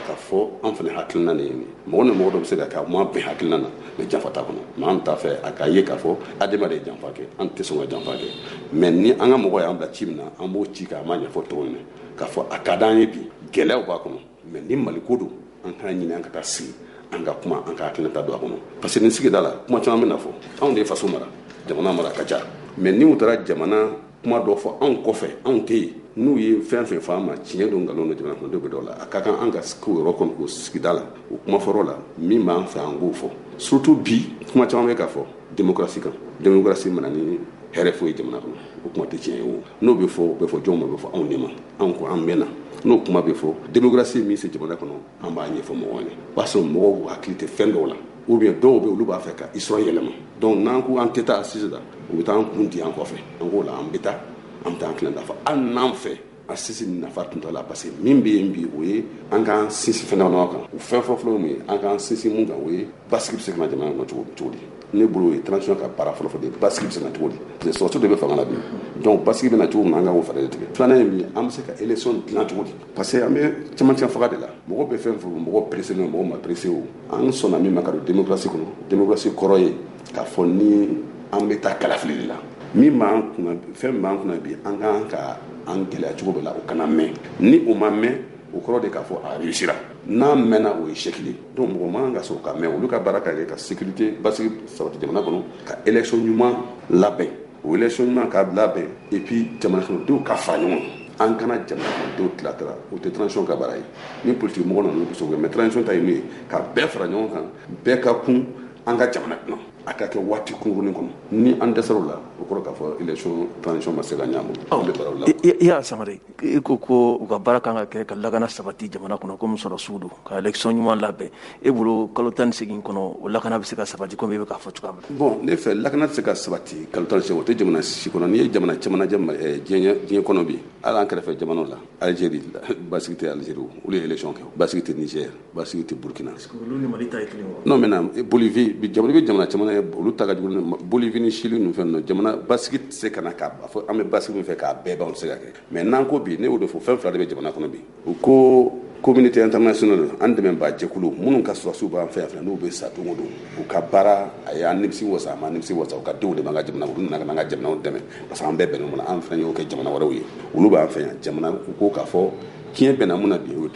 k'a fɔ an fana hakilina de ye nin mɔgɔ ni mɔgɔ dɔ bɛ se ka kɛ ma bɛn hakilina na mais janfa t'a kɔnɔ mais an t'a fɛ a k'a ye k'a fɔ adamaden ye janfa kɛ an tɛ sɔn ka janfa kɛ mais ni an ka mɔgɔ y'an bila ci min na an b'o ci k'a ma ɲɛfɔ tɔgɔ min na k'a fɔ a ka d'an ye bi gɛlɛyaw b'a kɔnɔ mais ni maliko don an k'a ɲini an ka taa sigi an ka kuma an ka hakilinata don a kɔnɔ parce que nin sigida la kuma caman bɛ na fɔ anw de ye faso mara jamana mara ka ca mais ni u taara jamana kuma dɔ fɔ anw kɔfɛ anw tɛ yen n'u ye fɛn fɛn fɔ an ma tiɲɛ don nkalon don jamana kɔnɔdenw bɛ dɔw la a ka kan an ka k'o yɔrɔ kɔnɔ o sigida la o kuma fɔrɔ la min b'an fɛ an k'o fɔ surtout bi kuma caman bɛ ka fɔ démocratie kan démocratie mana ni hɛrɛ foyi jamana kɔnɔ o kuma tɛ tiɲɛ ye o n'o bɛ fɔ o bɛ fɔ jɔnw ma o bɛ fɔ anw de ma anw ko an mɛnna n'o kuma bɛ fɔ démocratie min se jamana kɔnɔ an b'a ɲɛfɔ mɔgɔw ye o b'a sɔrɔ mɔgɔw hakili tɛ fɛn dɔw la ou bien dɔw bɛ olu b'a fɛ ka histoire yɛlɛma donc n'an ko an tɛ taa assise la u bɛ taa an kun di an kɔfɛ an k'o la an bɛ taa an bɛ taa an tilen dafa hali n'an fɛ assise nafa tun t'a la parce que min bɛ yen bi o ye an k'an sinsin fɛn dɔ kan o fɛn fɔlɔ mun ye an k'an sinsin mun kan o ye basigi bɛ se ka na jamana kɔnɔ cogo di ne bolo o ye transition ka baara fɔlɔ de ye basigi bɛ se ka na cogo di parce que sɔrɔsiw de bɛ fanga la bi donc basigi bɛ na cogo min na an kan k'o fɛɛrɛ de tigɛ filanan ye min ye an bɛ se ka élection dilan cogo di parce que an bɛ cɛmancɛ faga de la mɔgɔw bɛ fɛn fɔ mɔgɔ pressé o mɔgɔ ma pressé o an sɔnna min ma ka don démocratie kɔnɔ démocratie kɔrɔ ye k'a fɔ ni an bɛ taa kalafili de la min b'an kunna fɛn min b'an kunna bi an kan ka an gɛlɛya cogo bɛɛ la o kana mɛn ni o ma mɛn o kɔrɔ de k'a fɔ a réussira n'a mɛnna o ye sɛkili donc mɔgɔ man kan ka sɔrɔ ka mɛn olu ka baara ka kɛ ka sécurité basigi sabati jamana kɔnɔ ka élection ɲuman labɛn o élection ɲuman k'a labɛn et puis jamana kɔnɔdenw ka fara ɲɔgɔn an kana jamana kɔnɔdenw tilatara o tɛ transition ka baara ye ni politique mɔgɔ nana o bɛ mais transition ta ye min ye ka bɛɛ fara ɲɔgɔn kan bɛɛ ka kun an ka jamana kɔnɔ a ka kɛ waati kunkurunin kɔnɔ ni an dɛsɛr'o la o kɔrɔ k'a fɔ élection transition ma se ka ɲɛ bolo an bɛ baaraw la. i y'a Sangare i ko u ka baara kan ka kɛ ka lakana sabati jamana kɔnɔ komi sɔrɔsiw don ka élection ɲuman labɛn e bolo kalo 18 kɔnɔ o lakana bɛ se ka sabati komi i bɛ k'a fɔ cogoya min na. bon ne fɛ lakana tɛ se ka sabati kalo 18 o tɛ jamana si kɔnɔ n'i ye jamana caman lajɛ diɲɛ kɔnɔ bi hali an kɛrɛfɛ jamanaw la Algérie basigi tɛ Algérie olu ye élection kɛ basigi tɛ Niger basigi tɛ Burkina. olu ni Mali ta ye kelen wa. non maintenant Bolivie jamana caman ye olu ta ka jugu Bolivie ni Chili ninnu fɛn ninnu jamana basigi tɛ se ka na k'a fɔ an bɛ basigi min fɛ k'a bɛɛ ban o tɛ se ka kɛ mais n'an ko bi ne y'o de fɔ fɛn fila de bɛ jamana kɔnɔ bi u ko communauté internationale an dɛmɛbaa jɛkulu minnu ka sɔrɔsiw b'an fɛ yan fana n'u bɛ sa don o don u ka baara a ye an nimisi wasa a ma nimisi wasa u ka denw de b'an ka jamana olu nana ka n'an ka jamanaw dɛmɛ parce que an bɛɛ bɛnnen mun na an fana y'o kɛ jamana wɛrɛw ye olu b'an fɛ yan jamana u ko k'a fɔ diɲɛ bɛnna mun na bi o ye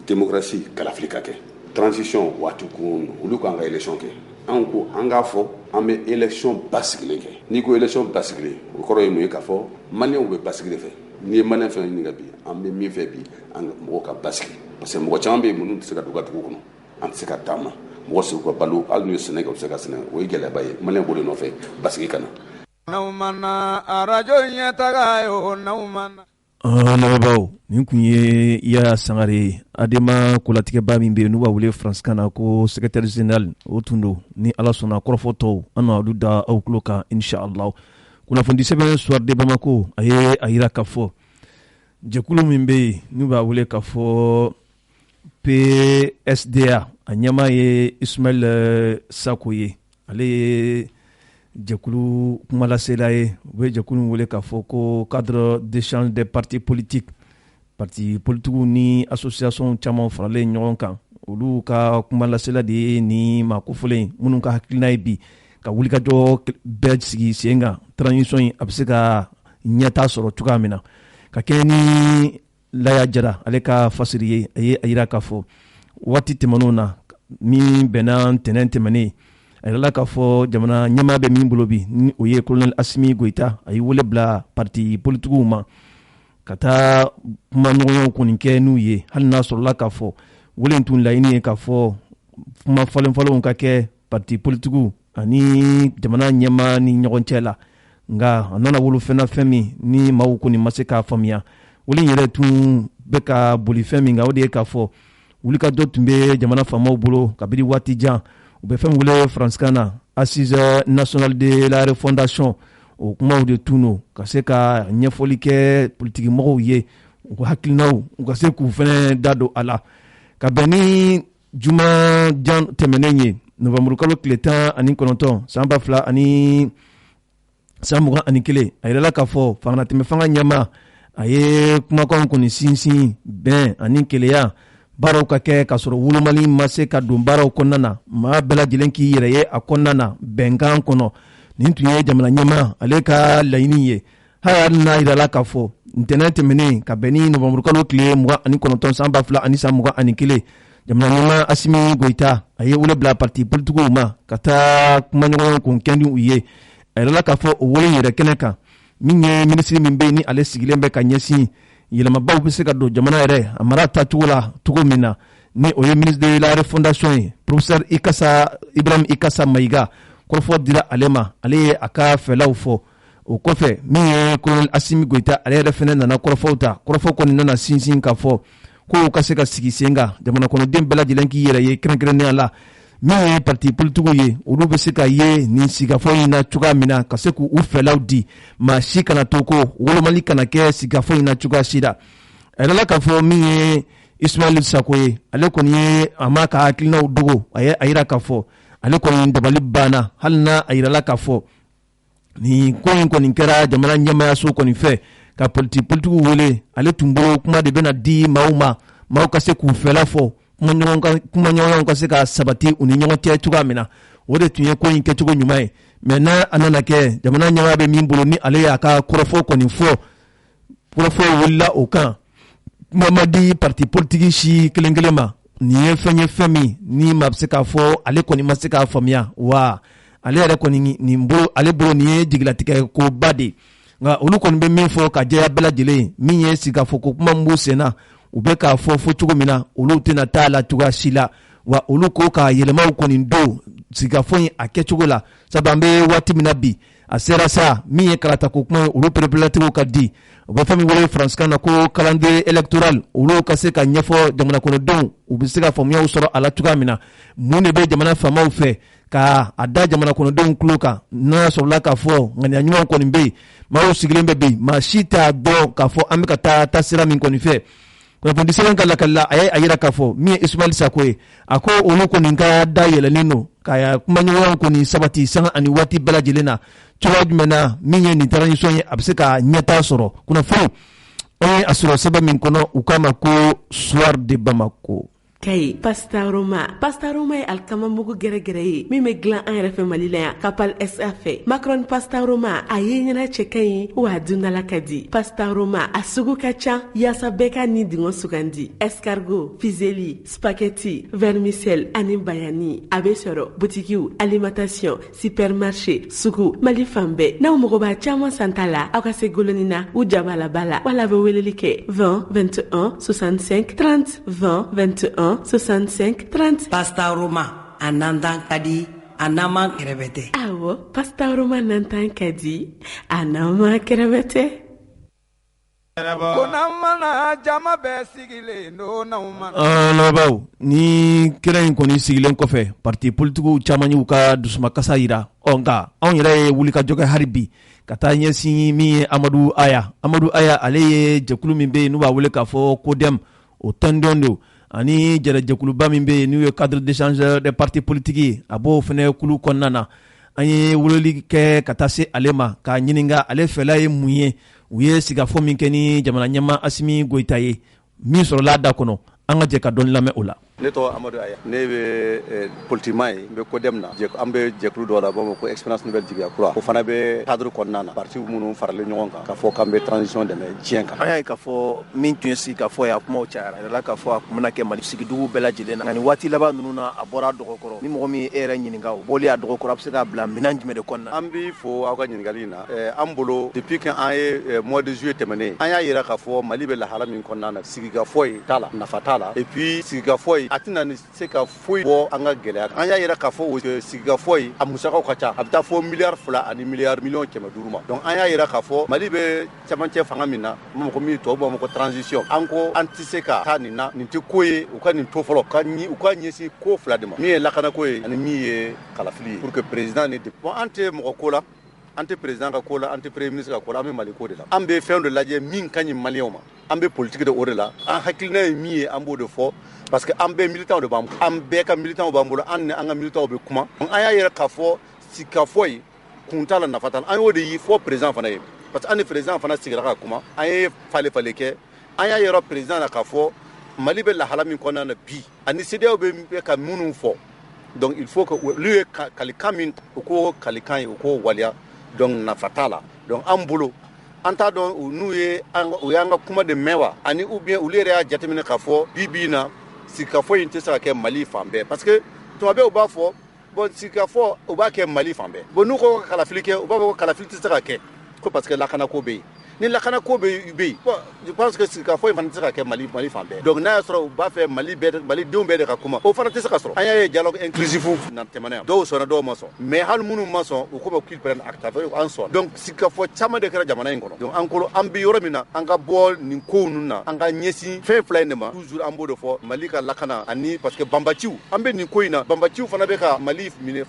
démocratie kalafili ka kɛ transition waati kun olu k'an ka élection kɛ an ko an k'a fɔ an bɛ élection basigilen kɛ n'i ko élection basigilen o kɔrɔ ye mun ye k'a fɔ maliyɛnw bɛ basigi de fɛ n'i ye maliyɛn fɛn ɲininka bi an bɛ min fɛ bi an mɔgɔw ka basigi parce que mɔgɔ caman bɛ yen minnu tɛ se ka don u ka dugu kɔnɔ an tɛ se ka taama mɔgɔ segu ka balo hali n'u ye sɛnɛ kɛ u bɛ se ka sɛnɛ o ye gɛlɛyaba ye maliyɛn b'o de nɔfɛ basigi kana. n'aw mana arajo ɲɛtaga ye o n'aw mana. lamɛnbaaw nin kun ye Yaya Sangare adema kolatigɛba min bɛ yen n'u b'a wele faransikan na ko secrétaire général o tun don ni ala sɔnna kɔrɔfɔtɔw an na olu da aw tulo kan inshallah. Kunnafoni sɛbɛn soir de Bamako a ye a yira k'a fɔ jɛkulu min bɛ yen n'u b'a wele k'a fɔ PSDA a ɲɛmaa ye Ismail Sako ye ale ye jɛkulu kumalasela ye u bɛ jɛkulu wele k'a fɔ ko cadre d'échange des partis politiques ni association caman faralen ɲɔgɔn kan olu ka kumalasela de ye ni maakofɔlen minnu ka hakilina ye bi ka wulikajɔ bɛɛ sigi sen kan transition in a bɛ se ka ɲɛta sɔrɔ cogoya min na ka kɛ ni Laya Jara ale ka fasiri ye a ye a yira k'a fɔ waati tɛmɛnenw na min bɛnna ntɛnɛn tɛmɛnen a yirala k'a fɔ jamana ɲɛmaa bɛ min bolo bi ni o ye colonel Asimi Goita a ye wele bila parti politikiw ma ka taa kuma ɲɔgɔnyaw kɔni kɛ n'u ye hali n'a sɔrɔla k'a fɔ wele tun laɲini ye k'a fɔ kuma falenfalenw ka kɛ parti politikiw ani jamana ɲɛmaa ni ɲɔgɔn cɛ la nka a nana wolo fɛn min ni maaw kɔni ma se k'a faamuya wele yɛrɛ tun bɛ ka boli fɛn min kan o de ye k'a fɔ wulikajɔ tun bɛ jamana faamaw bolo kabini waati jan u bɛ fɛn wele faransikan na assise nationale de la refondation o kumaw de tun don ka se ka ɲɛfɔli kɛ politikimɔgɔw ye u hakilinaw u ka se k'u fɛnɛ da don a la ka bɛn ni jumajan tɛmɛnen ye novembre kalo tile 19 san 2021 a yirala k'a fɔ fangatɛmɛ fanga ɲɛma a ye kumakanw kɔni sinsin bɛn ani keleya baaraw ka kɛ k'a sɔrɔ wolomali ma se ka don baaraw kɔnɔna na maa bɛɛ lajɛlen k'i yɛrɛ ye a kɔnɔna na bɛnkan kɔnɔ nin tun ye jamana ɲɛma ale ka laɲini ye hali n'a yirala k'a fɔ ntɛnɛn tɛmɛnen ka bɛn ni novembre kalo tile 29 san 2021 jamana ɲɛma Asimi Goita a ye wele bila parti politikiw ma ka taa kumaɲɔgɔnw kun kɛndi u ye a yirala k'a fɔ o wele yɛrɛ kɛnɛ kan min ye minisiri min bɛ ni ale sigilen bɛ ka ɲɛsin yɛlɛmabaw bɛ se ka don jamana yɛrɛ a mara tacogo la cogo min na ni o ye ministre de la refondation ye professeur Ibrahim Ikasa Mayiga kɔrɔfɔ dira ale ma ale ye a ka fɛlaw fɔ o kɔfɛ min ye colonel Asimi Goita ale yɛrɛ fɛnɛ nana kɔrɔfɔw ta kɔrɔfɔ kɔni nana sinsin ka fɔ ko ka se ka sigi sen kan jamana kɔnɔden bɛɛ lajɛlen k'i yɛrɛ ye kɛrɛnkɛrɛnnenya la min ye parti politikiw ye olu bɛ se ka ye nin sigafɔ in na cogoya min na ka se k'u fɛlaw di maa si kana to ko wolomali kana kɛ sigafɔ in na cogoya si la a yɛrɛla k'a fɔ min ye Ismail Sako ye ale kɔni ye a ma ka hakilinaw dogo a ye a yira k'a fɔ ale kɔni dabali banna hali n'a a yirala k'a fɔ nin ko in kɔni kɛra jamana ɲɛmaayaso kɔni fɛ ka politikiw wele ale tun bolo kuma de bɛna di maaw ka se k'u fɛla fɔ kumaɲɔgɔnw ka se ka sabati u ni ɲɔgɔn cɛ cogoya min na o de tun ye ko in kɛcogo ɲuman ye mɛ n'a a nana kɛ jamana ɲɛmaa bɛ min bolo ni ale y'a ka kɔrɔfɔ kɔni fɔ kɔrɔfɔ wulila o kan kuma ma di parti politiki si kelen kelen ma nin ye fɛn min ni maa bɛ se k'a fɔ ale kɔni ma se k'a faamuya wa ale yɛrɛ kɔni ale bolo nin ye jigilatigɛ koba de nka olu kɔni bɛ min fɔ ka jɛya bɛɛ lajɛlen min ye sigafɔ ko kuma min b'u sen na u bɛ k'a fɔ cogo min na olu tɛna taa la cogoya si la wa olu ko ka yɛlɛmaw kɔni don sigafɔ in a kɛcogo la sabu an bɛ waati min na bi a sera sa min ye karata ko kuma ye olu pereperelatigiw ka di u bɛ fɛn min wele faransikan na ko calendrier électoral olu ka se ka ɲɛfɔ jamana kɔnɔdenw u bɛ se ka faamuyaw sɔrɔ a la cogoya min na mun de bɛ jamana faamaw fɛ ka a da jamana kɔnɔdenw tulo kan n'a sɔrɔla k'a fɔ ŋaniya ɲuman kɔni bɛ yen maaw sigilen bɛ bi maa si t'a dɔn k'a fɔ an bɛ ka taa sira min kɔni fɛ kunnafoni sɛbɛn ka lakalila a ye a yira k'a fɔ min ye Ismail Sako ye a ko olu kɔni ka da yɛlɛlen don ka kumaɲɔgɔnw kɔni sabati sanga ani waati bɛɛ lajɛlen na cogoya jumɛn na min ye nin transition ye a bɛ se ka ɲɛtaa sɔrɔ kunnafoni an ye a sɔrɔ sɛbɛn min kɔnɔ u k'a ma ko soir de Bamako. Kayi pastaroma ye alkamamugu gɛrɛgɛrɛ ye min bɛ dilan an yɛrɛ fɛ Mali la yan Kapal SA fɛ Macron pastaroma a ye ɲɛna cɛ ka ɲi wa a dundala ka di pastaroma a sugu ka ca yaasa bɛɛ ka ni dingɔ sugandi escargot fizeli spaghetti vermicelle ani bayani a bɛ sɔrɔ butikiw alimentation supermarché sugu Mali fan bɛɛ n'aw mɔgɔ b'a caman san ta la aw ka se goloni na u jabala bala wala bɛ weleli kɛ 20 21 65 30 20 21 900 65 30. Pastaroma anandan kadi anama kerebete. Awo, pastaroma nantan kadi anama kerebete. Konamana jama bɛ sigilen no naumana. Labaw ni kira in kɔni sigilen kɔfɛ parti politiques caman y'u ka dusumakasa yira. Nka anw yɛrɛ ye wuli ka jɔ kɛ hali bi ka taa ɲɛsin min ye Amadu Aya. Amadu Aya ale ye jɛkulu min bɛ yen n'u b'a wele k'a fɔ CODEM o tɔndon don ani jɛkuluba min bɛ yen n'u ye cadre d'échange des partis politiques ye a b'o fana kulu kɔnɔna na. An ye weleli kɛ ka taa se ale ma k'a ɲininka ale fɛla ye mun ye. U ye sigafɔ min kɛ ni jamana ɲɛma Asimi Goyita ye min sɔrɔla da kɔnɔ an ka jɛ ka dɔɔni lamɛn o la. Ne tɔgɔ Amadu Aya, ne bɛ politiquement ye, n bɛ CODEM na, an bɛ jɛkulu dɔ la b'a fɔ ko expérience nouvelle jigiya kura, o fana bɛ cadre kɔnɔna na, parti minnu faralen ɲɔgɔn kan, k'a fɔ k'an bɛ transition dɛmɛ diɲɛ kan. An y'a ye k'a fɔ min tun ye sigi k'a fɔ ye a kumaw cayara, a yɛrɛ la k'a fɔ a kun bɛna kɛ Mali sigidugu bɛɛ lajɛlen na, nka nin waati laban ninnu na a bɔra a dɔgɔkɔrɔ, ni mɔgɔ min ye e yɛrɛ ɲininka o bɔli a dɔgɔkɔrɔ a bɛ se k'a bila minɛn jumɛn de kɔnɔna. An b'i fo aw ka ɲininkali in na, an bolo depuis que an ye mois de juillet tɛmɛnen, an y'a yira k'a fɔ Mali bɛ lahala min kɔnɔna na, sigikafɔ ye t'a la, nafa t'a la, et puis sigikafɔ ye a tɛna ni se ka foyi bɔ an ka gɛlɛya kan. An y'a yira k'a fɔ sigikafɔ ye a musakaw ka ca, a bɛ taa fɔ miliyari 2 ani miliyari miliyɔn 500 ma. Donc an y'a yira k'a fɔ Mali bɛ cɛmancɛ fanga min na, mɔgɔ min tubabu b'a fɔ ko transition, an ko an tɛ se ka taa nin na, nin tɛ ko ye, u ka nin to fɔlɔ, u ka ɲɛsin ko 2 de ma, min ye lakanako ye ani min ye kalafili ye, pour que président ne bon an tɛ mɔgɔ ko la, an tɛ président ka ko la, an tɛ premier ministre ka ko la, an bɛ Mali ko de la. An bɛ fɛn dɔ lajɛ min ka ɲi maliyɛnw ma, an bɛ politique de o de la, an hakilina ye min ye an b'o de fɔ. Parce que an bɛɛ militants de b'an bolo, an bɛɛ ka militants b'an bolo, an ni an ka militants bɛ kuma. An y'a yɛrɛ k'a fɔ sigikafɔ ye kun t'a la nafa t'a la, an y'o de ye fɔ président fana ye, parce que an ni président fana sigira ka kuma, an ye fale kɛ, an y'a yɛrɛ président la k'a fɔ Mali bɛ lahala min kɔnɔna na bi, ani CEDEAO bɛ ka minnu fɔ, donc il faut que olu ye kalikan min u ko kalikan ye u ko waliya, donc nafa t'a la, donc an bolo an t'a dɔn n'u ye u y'an ka kuma de mɛn wa, ani ou bien olu yɛrɛ y'a jateminɛ k'a fɔ bi na sigikafɔ in tɛ se ka kɛ Mali fan bɛɛ, parce que tuma bɛɛ u b'a fɔ bon sigikafɔ u b'a kɛ Mali fan bɛɛ, bon n'u ko ka kalafili kɛ u b'a fɔ ko kalafili tɛ se ka kɛ ko parce que lakanako bɛ yen, ni lakanako bɛ yen, bon je pense que sigikafɔ in fana tɛ se ka kɛ Mali fan bɛɛ, donc n'a y'a sɔrɔ u b'a fɛ Malidenw bɛɛ de ka kuma, o fana tɛ se ka sɔrɔ. An y'a ye dialogue inclusif na tɛmɛna yan, dɔw sɔnna dɔw ma sɔn, mais hali minnu ma sɔn u ko ma qu'ils prennent acte, an sɔn, donc sigikafɔ caman de kɛra jamana in kɔnɔ, donc an kolo an bɛ yɔrɔ min na an ka bɔ nin ko ninnu na, an ka ɲɛsin fɛn 2 in de ma, toujours an b'o de fɔ Mali ka lakana ani parce que banbaciw an bɛ nin ko in na, banbaciw fana bɛ ka Mali minɛ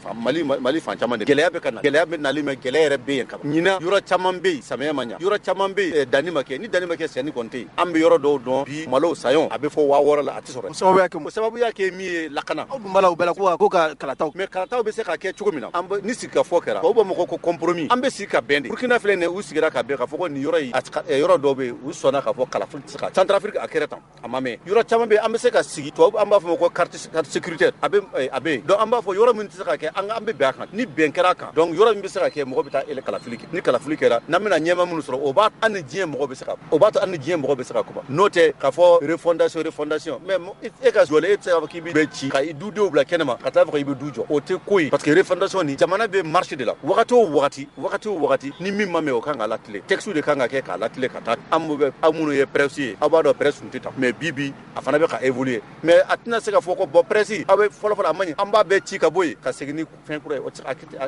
Mali fan caman de, gɛlɛya bɛ ka na, gɛlɛya bɛ nali mais gɛlɛya yɛrɛ bɛ yen ka ban, ɲinan yɔrɔ caman bɛ yen samiyɛ ma ɲa, yɔrɔ caman bɛ yen danni ma kɛ, ni danni ma kɛ sɛnɛ kɔni tɛ yen, an bɛ yɔrɔ dɔw dɔn bi malo sayɔn a bɛ fɔ 6000 la a tɛ sɔrɔ, sababu y'a kɛ min ye lakana, aw dun b'a la u bɛɛ la ko ka kalataw, mais kalataw bɛ se ka kɛ cogo min na, ni sigikafɔ kɛra o b'a mɔgɔ ko compromis, an bɛ sigi ka bɛn de, Burkina filɛ nin ye u sigira ka bɛn k'a fɔ ko nin yɔrɔ in yɔrɔ dɔw bɛ yen u sɔnna k'a fɔ kalafili tɛ se ka, Centrafrique a kɛra tan a ma mɛn, yɔrɔ caman bɛ yen an bɛ se ka sigi, tubabu an b'a fɔ ko carte sécuritaire a bɛ yen, donc an b'a fɔ yɔrɔ min tɛ se ka kɛ an bɛ bɛn a kan, ni bɛn kɛra a kan, donc yɔrɔ min bɛ se ka kɛ mɔgɔ bɛ taa kalafili kɛ, ni kalafili kɛra n'an bɛna ɲɛma minnu sɔrɔ o b'a an ni diɲɛ mɔgɔ bɛ se ka, o b'a to an ni diɲɛ mɔgɔ bɛ se ka kuma, n'o tɛ k'a fɔ refondation, mais e ka jɔlen e tɛ se k'a fɔ k'i bɛ ci ka i dudenw bila kɛnɛma ka taa fɔ k'i bɛ du jɔ, o tɛ ko ye, parce que refondation ni jamana bɛ marché de la, wagati o wagati ni min ma mɛn o kan ka latile, texte de kan ka kɛ k'a latile ka taa, an minnu ye presse ye aw b'a dɔn presse tun tɛ ta, mais bi a fana bɛ ka évoluer, mais a tɛna se ka fɔ ko bon presse aw bɛ fɔlɔ a man ɲɛ, an b'a bɛɛ ci ka bɔ yen ka segin ni fɛn kura ye,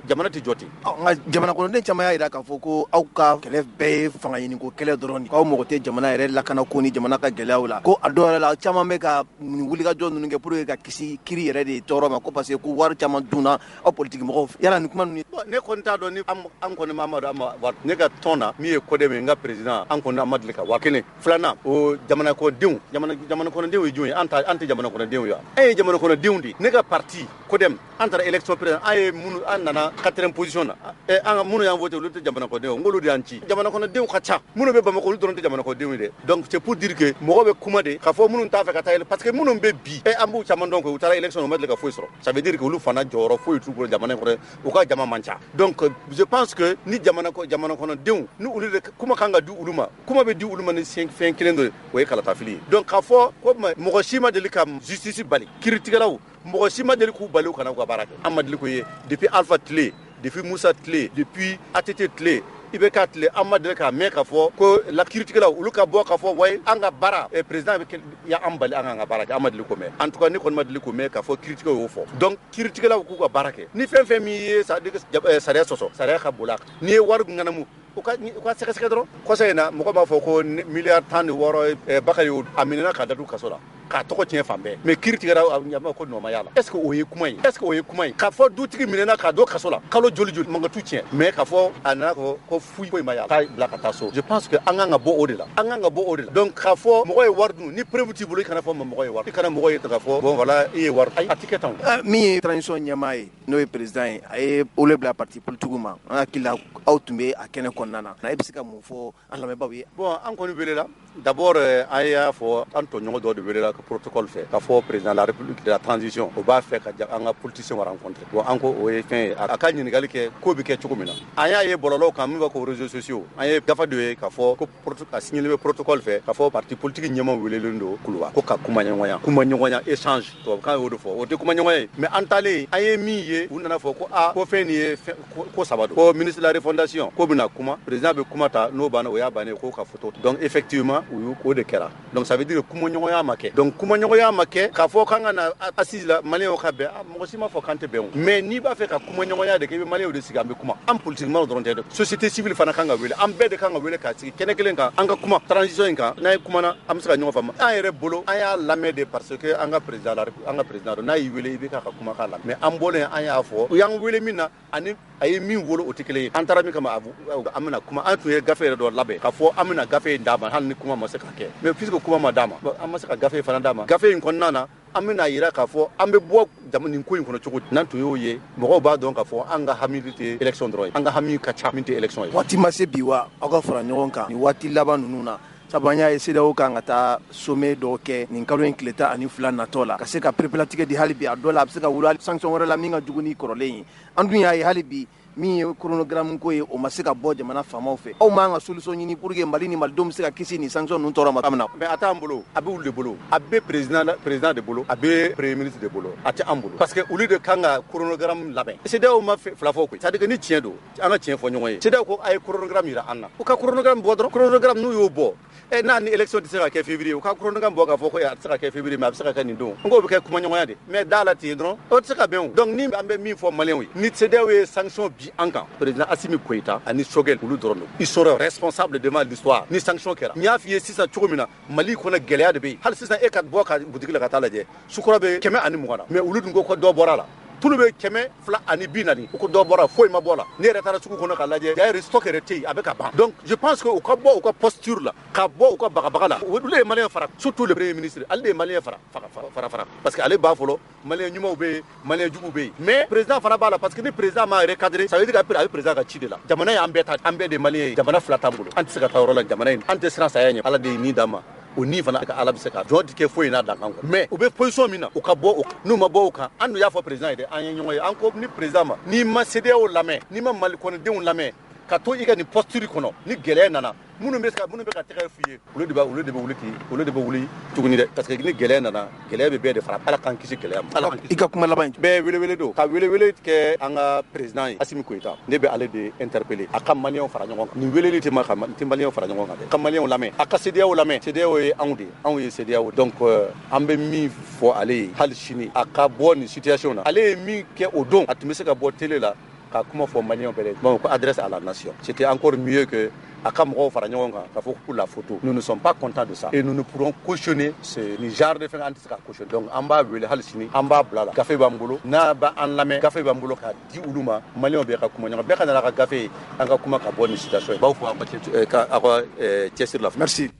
jamana tɛ jɔ ten. Nka jamana kɔnɔden caman y'a jira k'a fɔ ko aw ka kɛlɛ bɛɛ ye fanga ɲini ko kɛlɛ dɔrɔn de, k'aw mago tɛ jamana yɛrɛ lakana ko ni jamana ka gɛlɛyaw la, ko a dɔw yɛrɛ la caman bɛ ka wulikajɔ ninnu kɛ pour que ka kisi kiri yɛrɛ de tɔɔrɔ ma, ko parce que ko wari caman dunna aw politique mɔgɔw fɛ, yala nin kuma ninnu ne kɔni t'a dɔn ni an kɔni ma wari, ne ka tɔn na min ye CODEM ye n ka président an kɔni an ma deli ka 1000 filanan o jamana kɔnɔdenw ye jɔn ye, an tɛ jamana kɔnɔdenw ye, an ye jamana kɔnɔdenw de, ne ka parti CODEM an taara élection président an nana 4e position na, an minnu y'an voté olu tɛ jamana kɔnɔdenw, n k'olu de y'an ci, jamana kɔnɔdenw ka ca, minnu bɛ Bamako olu dɔrɔn tɛ jamana kɔnɔdenw ye dɛ, donc c'est pour dire que mɔgɔ bɛ kuma de k'a fɔ minnu t'a fɛ ka taa parce que minnu bɛ bi an b'u caman dɔn ko u taara élection u ma deli ka foyi sɔrɔ, ça veut dire que olu fana jɔyɔrɔ foyi t'u bolo jamana in kɔnɔ, u ka jama man ca, donc je pense que ni jamana kɔnɔdenw ni olu de kuma kan ka di olu ma, kuma bɛ di olu ma ni fɛn kelen dɔ ye o ye kalatafili ye, donc k'a fɔ ko mɔgɔ si ma deli ka justice bali, kiiritigɛlaw mɔgɔ si ma deli k'u bali u kana u ka baara kɛ, an ma deli k'o ye depuis Alpha tile, depuis Musa tile, depuis ATT tile, ibe ka tile amma de ka me ka fo ko la critique la ulu ka bo ka fo way anga bara e président ya ambali anga bara ka amadi ko me en tout cas ni kon madli ko me ka fo critique wo fo donc critique la ko ko barake ni fem mi sa de sare soso sare ka bulak ni war ngana mu ko seka dro ko sayna mo ko ba fo ko milliard tan woro bakari amina ka dadu kasola ka to ko tien fambe mais critique ra nyama ko no ma yala est ce que oye kumai ka fo du tigi minena ka do kasola kalo joli manga tout tien mais ka fo anana ko fui ko ma yala ka blaka taso je pense que anga bo odela donc ka fo mo koy wardu ni préventive lu kana fo mo koy wardu kana mo koy ta fo bon voilà e war ay atiketan mi transition nyamai no président ay ole bla parti politique ma akila autumbe akene konnana na ebisika mo fo ala me bawi bon an ko ni la d'abord aya fo Antonio do velela protocole fait ka fo président de la république de la transition o ba fait ka anga politicien wa rencontrer bon anko o ye fin aka ni ngali ke ko bi ke chukumina aya ye bololo kan mi ba ko réseaux sociaux aya gafa de ka fo ko protocole signer le protocole fait ka fo parti politique nyama welelo ndo kulwa ko ka kuma nyonya échange to kan o do fo o de kuma nyonya mais antale aya mi ye unana fo ko a ko fe ni ko sabado ko ministre de la refondation ko bina kuma président be kuma ta no bana o ya bane ko ka photo donc effectivement ou ko de kera donc ça veut dire kuma nyonya make donc kuma nyoya make ka fo kanga na assise la malien o ka be mo sima fo kante be mais ni ba fe ka kuma nyoya de ke be malien o de sigambe kuma am politiquement don de société civile fana kanga wele am be de kanga wele ka sigi kene kelen ka anga kuma transition ka na kuma na am sika nyofa ma an yere bolo an ya lamé de parce que anga président na yi wele ibe ka kuma ka la mais am bolo an ya fo yang wele mina ani ay min wolo o tikele antara mi kama abu amina kuma an tuye gafe do labe ka fo amina gafe ndama han ni kuma masaka ke mais puisque kuma madama amasaka gafe fana dama gafe in konnana amina yira ka fo ambe bo jamani ko in kono chugo nan to yoye mo ba don ka fo anga hamilité élection droit anga hami ka chaminte élection wati mase biwa aga fara nyoronka ni wati labanu nuna sabanya esida o kan ata sommet do ke nin kalo en kleta ani fulan na tola ka se ka preparatique di halibi adola se ka wula sanction wala minga juguni korole andu ya halibi mi chronogramme ko e o masika bo jamana fama fe o ma nga solution ni pour que mali ni maldom se ka kisi ni sanction nun tora amna mais ata ambolo abe ul de bolo abe président de bolo abe premier ministre de bolo ata ambolo parce que au lieu de kanga chronogramme labe c'est da o ma flafo ko ça de ni tien do anga tien fo nyoy c'est da ko ay chronogramme ira anna o ka chronogramme bo dro chronogramme nu yo bo e na ni élection de sera ke février o ka chronogramme bo ka fo ko ya sera ke février ma sera ka ni do ngo be ke kuma nyoya de mais dans la tidron o sera bien donc ni ambe mi fo malien wi ni c'est da we sanction bi anka président Assimi Koïta ani Sogel ulu dorono ils seront responsables devant l'histoire ni sanction kera nya fiye sisa chugumina mali ko na gelea de be hal sisa e kat boka boutique la katala je sukura be keme ani mugana mais ulu ngo ko do borala tout le keme fla ani binani ko do bora foi ma bola ne retara suku kono kala je ya restocker rete avec ba donc je pense que au ka posture là ka bo ko baga la les maliens fara surtout le premier ministre les maliens fara parce que aller ba folo maliens nyuma be maliens jubu be mais président fara bala parce que le président m'a recadré ça veut dire que le président ka chide la jamana ya ambe de maliens jamana fla tambulo anti ka tawro la jamana anti sran sa yanya ala de ni dama o ni fana ka ala biseka jodi ke foi na dangan ko mais o be position mina o ka bo no ma bo ka anu ya fo président de an yenyo an ko ni président ma ni ma cede o lame ni ma mal ko de on lame ka to iga ni posture kono ni gele nana munu be ka tere fuye o le de ba wuli tuguni de parce que ni gele nana gele be de fara ala kan kisi gele am ala iga kuma laban be wele do ka wele ke anga président Assimi Koïta ne be aller de interpeller aka malien fara nyon ni wele te ma ka malien fara nyon de ka malien lame aka cede o lame cede o e anwde cede o donc ambe mi fo aller hal chini aka bonne situation na aller mi ke o don atumese ka bo télé là ka kuma fo malien bele bon ko adresse à la nation c'était encore mieux que Akamro Faranjonga, pour la photo. Nous ne sommes pas contents de ça et nous ne pourrons cautionner ce genre de fait anti caution. Donc amba wele halsini amba blala café bambolo na ba an lame café bambolo ka di uluma malion be ka kuma be kana la café anga kuma ka bonne situation ba fo ka akwa tiesir la merci.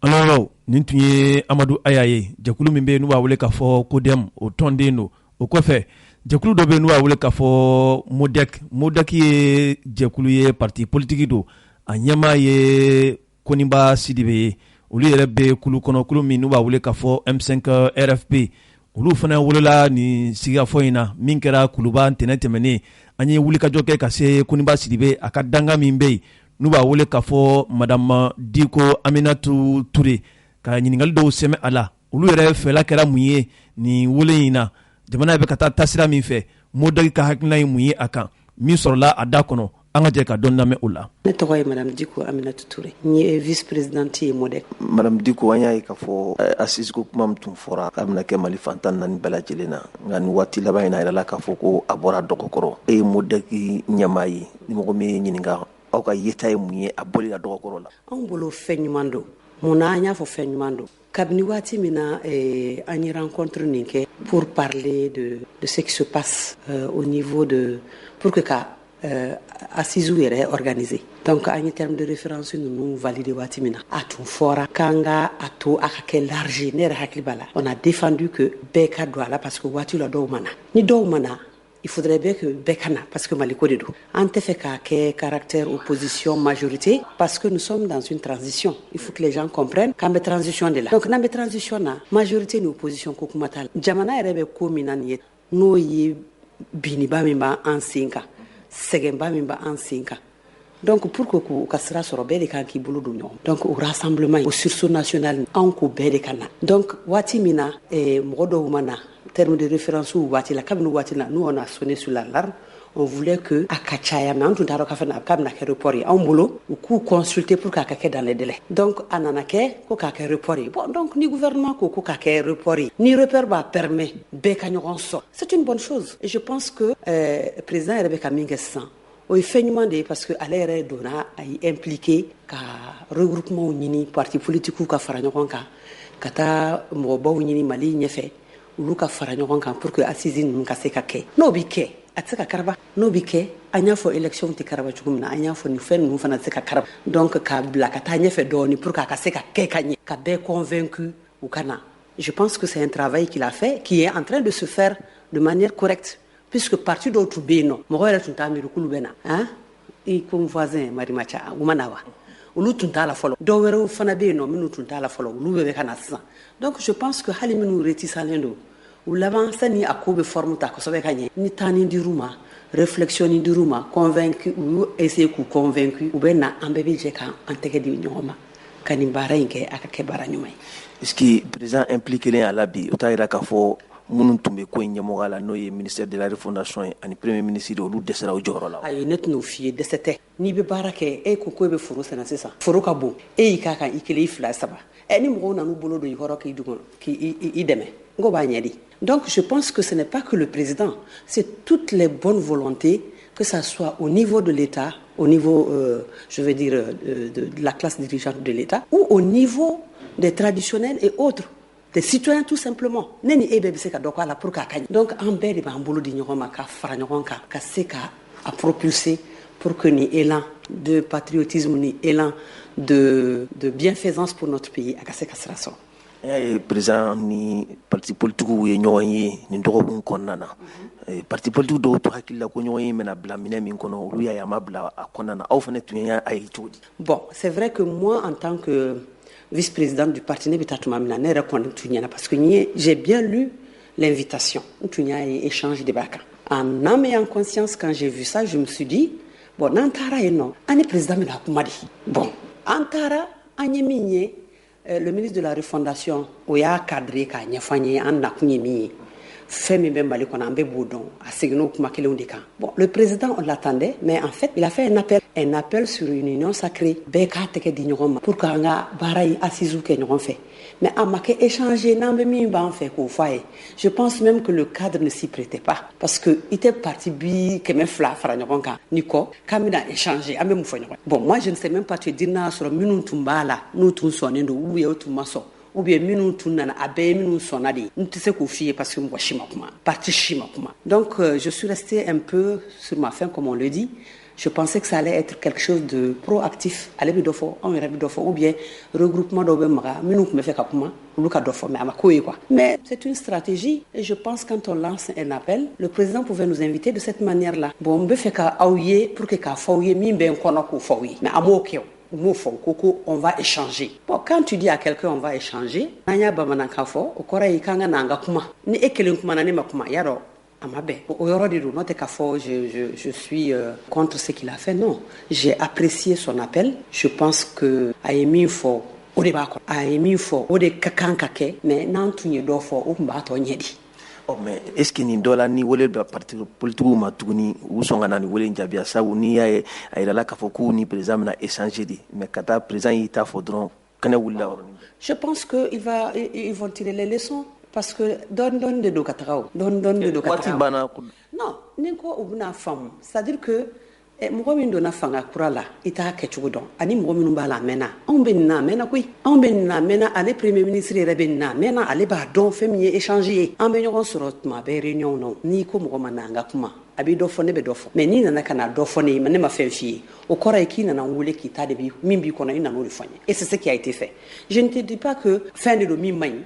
Alors nintunye Amadou Ayaye jakulu mimbe nu ba wele ka fo kodem o tondeno o ko fe jakulu do be nu ba wele ka fo modek ye jakulu ye parti politique do anyama ye Koniba Sidibe olu yɛrɛ be kulu kɔnɔ kulu min n'u b'a wele k'a fɔ M5 RFP olu fana wolola ni sigafɔ in na min kɛra kuluba ntɛnɛ tɛmɛnen an ye wulikajɔ kɛ ka se Koniba Sidibe a ka danga min bɛ yen n'u b'a wele k'a fɔ Madame Diko Aminatu Ture ka ɲininkali dɔw sɛmɛ a la olu yɛrɛ fɛla kɛra mun ye ni wele in na jamana bɛ ka taa tasira min fɛ Modaki ka hakilina ye mun ye a kan min sɔrɔla a da kɔnɔ an ka jɛ ka dɔn lamɛn o la. Ne tɔgɔ ye madame Diko Aminata Touré, n ye vice présidente ye MODEC. madame Diko, an y'a ye k'a fɔ assise ko kuma min tun fɔra k'a bɛna kɛ Mali fantan naani bɛɛ lajɛlen na, nka nin waati laban in na yɛrɛ la k'a fɔ ko a bɔra dɔgɔkɔrɔ. E ye MODEC ɲɛmaa ye, ni mɔgɔ min ye ɲininka aw ka yeta ye mun ye a bɔli la dɔgɔkɔrɔ la? Anw bolo fɛn ɲuman don. Mun na an y'a fɔ fɛn ɲuman don? Kabini waati min na an ye rencontre nin kɛ pour parler de ce qui se passe au niveau de pour que ka assise yɛrɛ organiser. Donc an ye terme de référence ninnu valider waati min na a tun fɔra k'an ka a to a ka kɛ large. Ne yɛrɛ hakili b'a la on a défendu que bɛɛ ka don a la parce que waati la dɔw ma na. Ni dɔw ma na il faudrait bien que bɛɛ ka na parce que Maliko de don. An tɛ fɛ k'a kɛ caractère opposition majorité parce que nous sommes dans une transition. Il faut que les gens comprennent k'an bɛ transition de la. Donc n'an bɛ transition na majorité ni opposition ko kuma t'a la. Jamana yɛrɛ bɛ ko min na nin ye n'o ye biniba min b'an sen kan sɛgɛnba min b'an sen kan. Donc pour que k'u ka sira sɔrɔ bɛɛ de kan k'i bolo don ɲɔgɔn. Donc au rassemblement au sursaut national anw ko bɛɛ de ka na. Donc waati min na mɔgɔ dɔw ma na terme de référence waati la kabini waati la nous on a sonné sur l'alarme. On voulait que a ka caya mais an tun t'a dɔn k'a bɛna kɛ report ye anw bolo u k'u consulter pour k'a ka kɛ dans les délais. Donc a nana kɛ ko k'a kɛ report ye. Bon donc ni gouvernement ko k'a kɛ report ye ni report b'a permet bɛɛ ka ɲɔgɔn sɔrɔ. C'est une bonne chose et je pense que président yɛrɛ bɛ ka min kɛ sisan o ye fɛn ɲuman de ye parce que ale yɛrɛ donna a y impliqué ka regroupement ɲini parti politique ka fara ɲɔgɔn kan ka taa mɔgɔbaw ɲini Mali ɲɛfɛ olu ka fara ɲɔgɔn kan pour que assise ninnu ka se ka kɛ. N'o bi kɛ a tɛ se ka karaba. N'o bi kɛ an y'a fɔ élection tɛ karaba cogo min na an y'a fɔ nin fɛn ninnu fana tɛ se ka karaba. Donc k'a bila ka taa ɲɛfɛ dɔɔni pour que a ka se ka kɛ ka ɲɛ ka bɛɛ convaincu u ka na. Je pense que c'est un travail qu'il a fait qui est en train de se faire de manière correcte puisque parti dɔw tun bɛ yen nɔ mɔgɔ yɛrɛ tun t'a miiri k'olu bɛ na i ko n voisin Marimacha u ma na wa olu tun t'a la fɔlɔ dɔw wɛrɛw fana bɛ yen nɔ minnu tun t'a la fɔlɔ olu bɛɛ bɛ ka na sisan. Donc je pense que hali minnu réticenten don u laban sani a ko bɛ forme ta kosɛbɛ ka ɲɛ ni temps ni dir'u ma réflexion ni dir'u ma convaincu u y'u essayer k'u convaincu u bɛ na an bɛɛ bɛ jɛ k'an tɛgɛ di ɲɔgɔn ma ka nin baara in kɛ a ka kɛ baara ɲuman ye. Est-ce que président impliqué len a la bi o t'a yira k'a fɔ minnu tun bɛ ko in ɲɛmɔgɔ la n'o ye ministère de la refondation ye ani premier ministre olu dɛsɛra o jɔyɔrɔ la? Ayi ne tɛn'o f'i ye dɛsɛ tɛ. N'i bɛ baara kɛ e ko e bɛ foro sɛnɛ sisan foro ka bon e y'i k'a kan i kelen i fila saba ni mɔgɔw nan'u bolo don i kɔrɔ k'i dɛmɛ n ko b'a ɲɛ di. Donc je pense que ce n'est pas que le président, c'est toutes les bonnes volontés, que ça soit au niveau de l'État, au niveau je veux dire de la classe dirigeante de l'État ou au niveau des traditionnels et autres. Des citoyens tout simplement. Neni ebe se ka doko ala pour ka kany. Donc en bɛ de b'an bolo di ɲɔgɔn ma ka fara ɲɔgɔn kan ka se ka a propulser pour que ni élan de patriotisme ni élan de bienfaisance pour notre pays a ka se ka sira sɔrɔ. Y'a ye président ni parti politiques ye ɲɔgɔn ye nin dɔgɔkun kɔnɔna na parti politique dɔw to hakili la ko ɲɔgɔn ye bɛna bila minɛ min kɔnɔ olu y'a ye a ma bila a kɔnɔna na aw fana tun y'a ye cogo di? Bon c'est vrai que moi en tant que vice-présidente du parti ne bɛ taa tuma min na ne yɛrɛ kɔni tun ɲɛna parce que j'ai bien lu l'invitation n tun y'a ye échange de b'a kan en âme et en conscience quand j'ai vu ça je me suis dit bon n'an taara yen nɔ an ni président bɛna kuma de bon an taara an ye min ye le ministre de la refondation o y'a cadré k'a ɲɛfɔ an ye an nakun ye min ye fɛn min bɛ Mali kɔnɔ an bɛɛ b'o dɔn a seginna o kuma kelenw de kan. Bon le président on l'attendait mais en fait il a fait un appel sur une union sacrée bɛɛ k'a tɛgɛ di ɲɔgɔn ma pour qu'an ka baara in assise kɛ ɲɔgɔn fɛ mais a ma kɛ échanger n'an bɛ min b'an fɛ k'o fɔ a ye. Je pense même que le cadre ne s'y prêtait pas parce que i tɛ parti bi 200 fara ɲɔgɔn kan ni kɔ k'an bɛna échanger an bɛ mun fɔ ɲɔgɔn. Bon moi je ne sais même pas te dire n'a sɔrɔ minnu tun b'a la n'u tun sɔnnen don ou bien o tun ma sɔn ou bien minnu tun nana a bɛɛ ye minnu sɔnna de ye n tɛ se k'o f'i ye parce que mɔgɔ si ma kuma parti si ma kuma. Donc je suis restée un peu sur ma faim comme on le dit. Je pensais que ça allait être quelque chose de proactif. Ale bɛ dɔ fɔ anw yɛrɛ bɛ dɔ fɔ ou bien regroupement dɔw bɛ maga minnu tun bɛ fɛ ka kuma olu ka dɔ fɔ mais a ma k'o ye quoi. Mais c'est une stratégie et je pense quand on lance un appel le président pouvait nous inviter de cette manière là. Bon n bɛ fɛ ka aw ye pour que k'a fɔ aw ye min bɛ n kɔnɔ k'o fɔ aw ye mais a m'o kɛ o. On va échanger. Bon, quand tu dis à quelqu'un on va échanger, n'anya bamanankan fɔ o kɔrɔ ye k'an ka n'an ka kuma ni e kelen kuma na ne ma kuma yarɔ a ma bɛn o yɔrɔ de don n'o tɛ k'a fɔ je suis contre ce qu'il a fait non j'ai apprécié son appel je pense que a ye min fɔ o de b'a kɔnɔ a ye min fɔ o de ka kan ka kɛ mais n'an tun ye dɔ fɔ o tun b'a tɔ ɲɛ di. mais est-ce que nin dɔ la ni wele bɛ parti politique ma tuguni u sɔn ka na ni wele in jaabiya sabu n'i y'a ye a yirala k'a fɔ k'u ni président bɛna échanger de mais ka taa président y'i ta fɔ dɔrɔn kɛnɛ wulila yɔrɔnin. Je pense que ils vont tirer les leçons parce que don de do ka taga o don de do ka taga. Waati banna. Non ni ko u bɛna faamu c'est-à-dire que mɔgɔ min donna fanga kura la i t'a kɛ cogo dɔn ani mɔgɔ minnu b'a la mɛnna anw bɛ nin na mɛnna koyi anw bɛ nin na mɛnna ale premier ministre yɛrɛ bɛ nin na mɛnna ale b'a dɔn fɛn min ye échange ye an bɛ ɲɔgɔn sɔrɔ tuma bɛɛ réunion na n'i ko mɔgɔ ma na an ka kuma a b'i dɔ fɔ ne bɛ dɔ fɔ mais n'i nana ka na dɔ fɔ ne ye ne ma fɛn f'i ye o kɔrɔ ye k'i nana n wele k'i ta de bi min b'i kɔnɔ i nana o de fɔ n ye et c'est ce qui a été fait je ne te dis pas que fɛn de don min man ɲi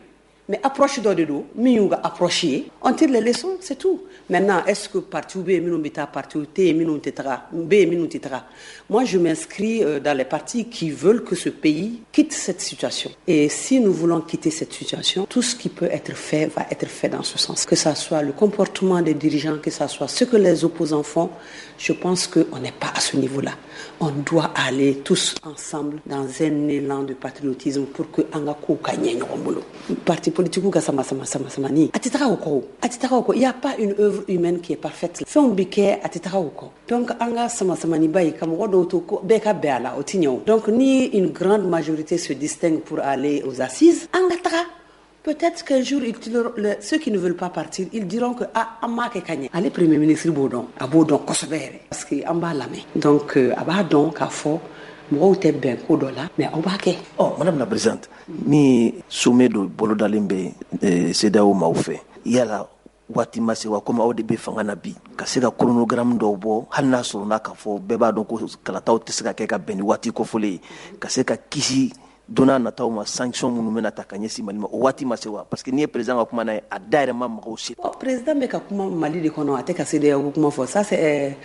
mais approche dɔ de don min y'u ka approche ye on tire les leçons c'est tout maintenant est-ce que parti bɛ yen minnu bɛ taa parti tɛ yen minnu tɛ taga bɛ yen minnu tɛ taga moi je m'inscris dans les partis qui veulent que ce pays quitte cette situation et si nous voulons quitter cette situation tout ce qui peut être fait va être fait dans ce sens que ça soit le comportement des dirigeants que ça soit ce que les opposants font je pense qu'on n'est pas à ce niveau-là on doit aller tous ensemble dans un élan de patriotisme pour que an ka kow ka ɲɛ ɲɔgɔn bolo parti politique ka sama ni a tɛ taga o kɔ il y a pas une œuvre humaine qui est parfaite fɛnw bɛ kɛ a tɛ taga o kɔ donc an ka sama ni ba ye ka mɔgɔ dɔw to bɛɛ ka bɛn a la o tɛ ɲɛ o donc ni une grande majorité se distingue pour aller aux assises an ka taga peut-être qu'un jour ceux qui ne veulent pas partir ils diront que an m'a kɛ ka ɲɛ ale premier ministre b'o dɔn a b'o dɔn kosɛbɛ yɛrɛ parce que an b'a lamɛn donc a b'a dɔn k'a fɔ mɔgɔw tɛ bɛn ko dɔ la mais aw b'a kɛ. Madame la présidente ni sommet dɔ bolodalen bɛ CEDEAO maaw fɛ yala waati ma se wa komi aw de bɛ fanga na bi ka se ka chronogramme dɔw bɔ hali n'a sɔrɔ n'a ka fɔ bɛɛ b'a dɔn ko kalataw tɛ se ka kɛ ka bɛn ni waati kɔfɔlen ye ka se ka kisi donna nataw ma sanction minnu bɛna ta ka ɲɛsin Mali ma o waati ma se wa parce que n'i ye président ka kuma n'a ye a da yɛrɛ ma mɔgɔw se. président bɛ ka kuma Mali de kɔnɔ a tɛ ka CEDEAO kuma fɔ ça c'est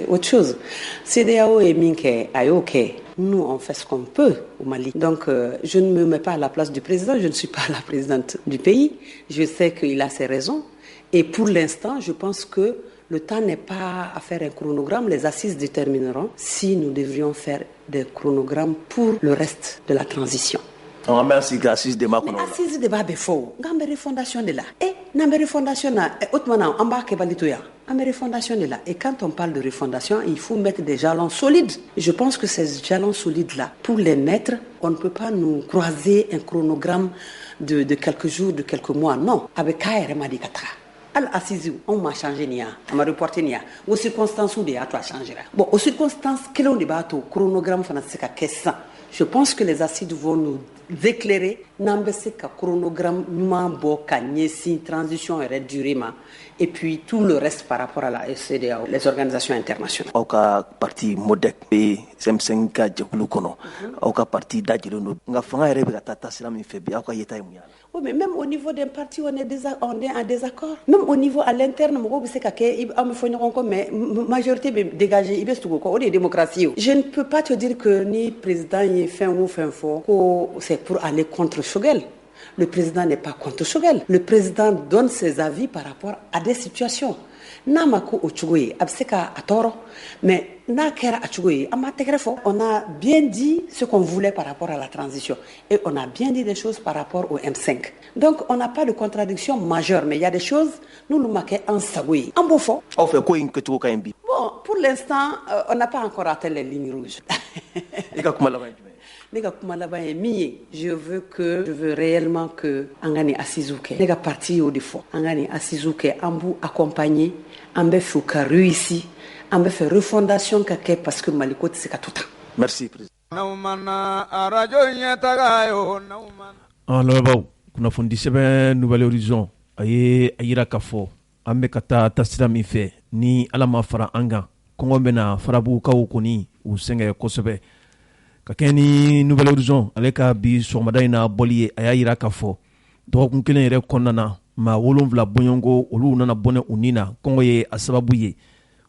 autre chose CEDEAO ye min kɛ a y'o kɛ. Nous, on fait ce qu'on peut au Mali. Donc, je ne me mets pas à la place du président. Je ne suis pas la présidente du pays. Je sais qu'il a ses raisons. Et pour l'instant, je pense que le temps n'est pas à faire un chronogramme. Les assises détermineront si nous devrions faire des chronogrammes pour le reste de la transition. On va assise de ma assise de ba be fo ngambere fondation de là et nambere fondation na otmana amba ke balitoya ambere fondation de là et quand on parle de refondation il faut mettre des jalons solides je pense que ces jalons solides là pour les mettre on ne peut pas nous croiser un chronogramme de quelques jours de quelques mois non avec KR Madikatra al assise on m'a changé nia on m'a reporté nia aux circonstances où de a toi changer bon aux circonstances quel on débat au chronogramme fana c'est ka kessa je pense que les assises vont nous éclairer n'an bɛ se ka chronogramme ɲuman bɔ ka ɲɛsin transition yɛrɛ durée ma et puis tout le reste par rapport à la CEDEAO les organisations internationales. Aw ka parti MODEC bɛ M5 ka jɛkulu kɔnɔ aw ka parti dajɛlen don nka fanga yɛrɛ bɛ ka taa taasira min fɛ bi aw ka yeta ye mun ye. Oui, mais même au niveau d'un parti, on est en désaccord. Même au niveau à l'interne, mais majorité dégagée, il y a démocratie. Je ne peux pas te dire que ni président est fin ou fin fort, c'est pour aller contre Choguel. Le président n'est pas contre Choguel. Le président donne ses avis par rapport à des situations. Namako Ochugoye, Abseka Atoro, mais Nakera Achugoye, Amategrefo, on a bien dit ce qu'on voulait par rapport à la transition et on a bien dit des choses par rapport au M5. Donc on n'a pas de contradiction majeure, mais il y a des choses, nous nous marquons en Sagoye. En Bofo. On fait quoi que tu as dit? Bon, pour l'instant, on n'a pas encore atteint les lignes rouges. Je veux réellement que Angani Asizuke, les partis au défaut, Angani Asizuke, Ambu accompagné, Ambe Fouka réussi, Ambe fait refondation kake parce que Maliko c'est tout. Merci président. Alors kuna fundi sɛbɛn Nouvel Horizon aye ayira kafo ambe kata tasira min fɛ ni ala ma fara an kan kɔngɔ bɛna farabukaw kɔni u sɛngɛ kosɛbɛ ka kɛ ni Nouvel Horizon ale ka bi sɔgɔmada in na bɔli ye a y'a yira k'a fɔ dɔgɔkun kelen yɛrɛ kɔnɔna na maa 7 bɔɲɔgɔnko olu nana bɔnɛ u ni na kɔngɔ ye a sababu ye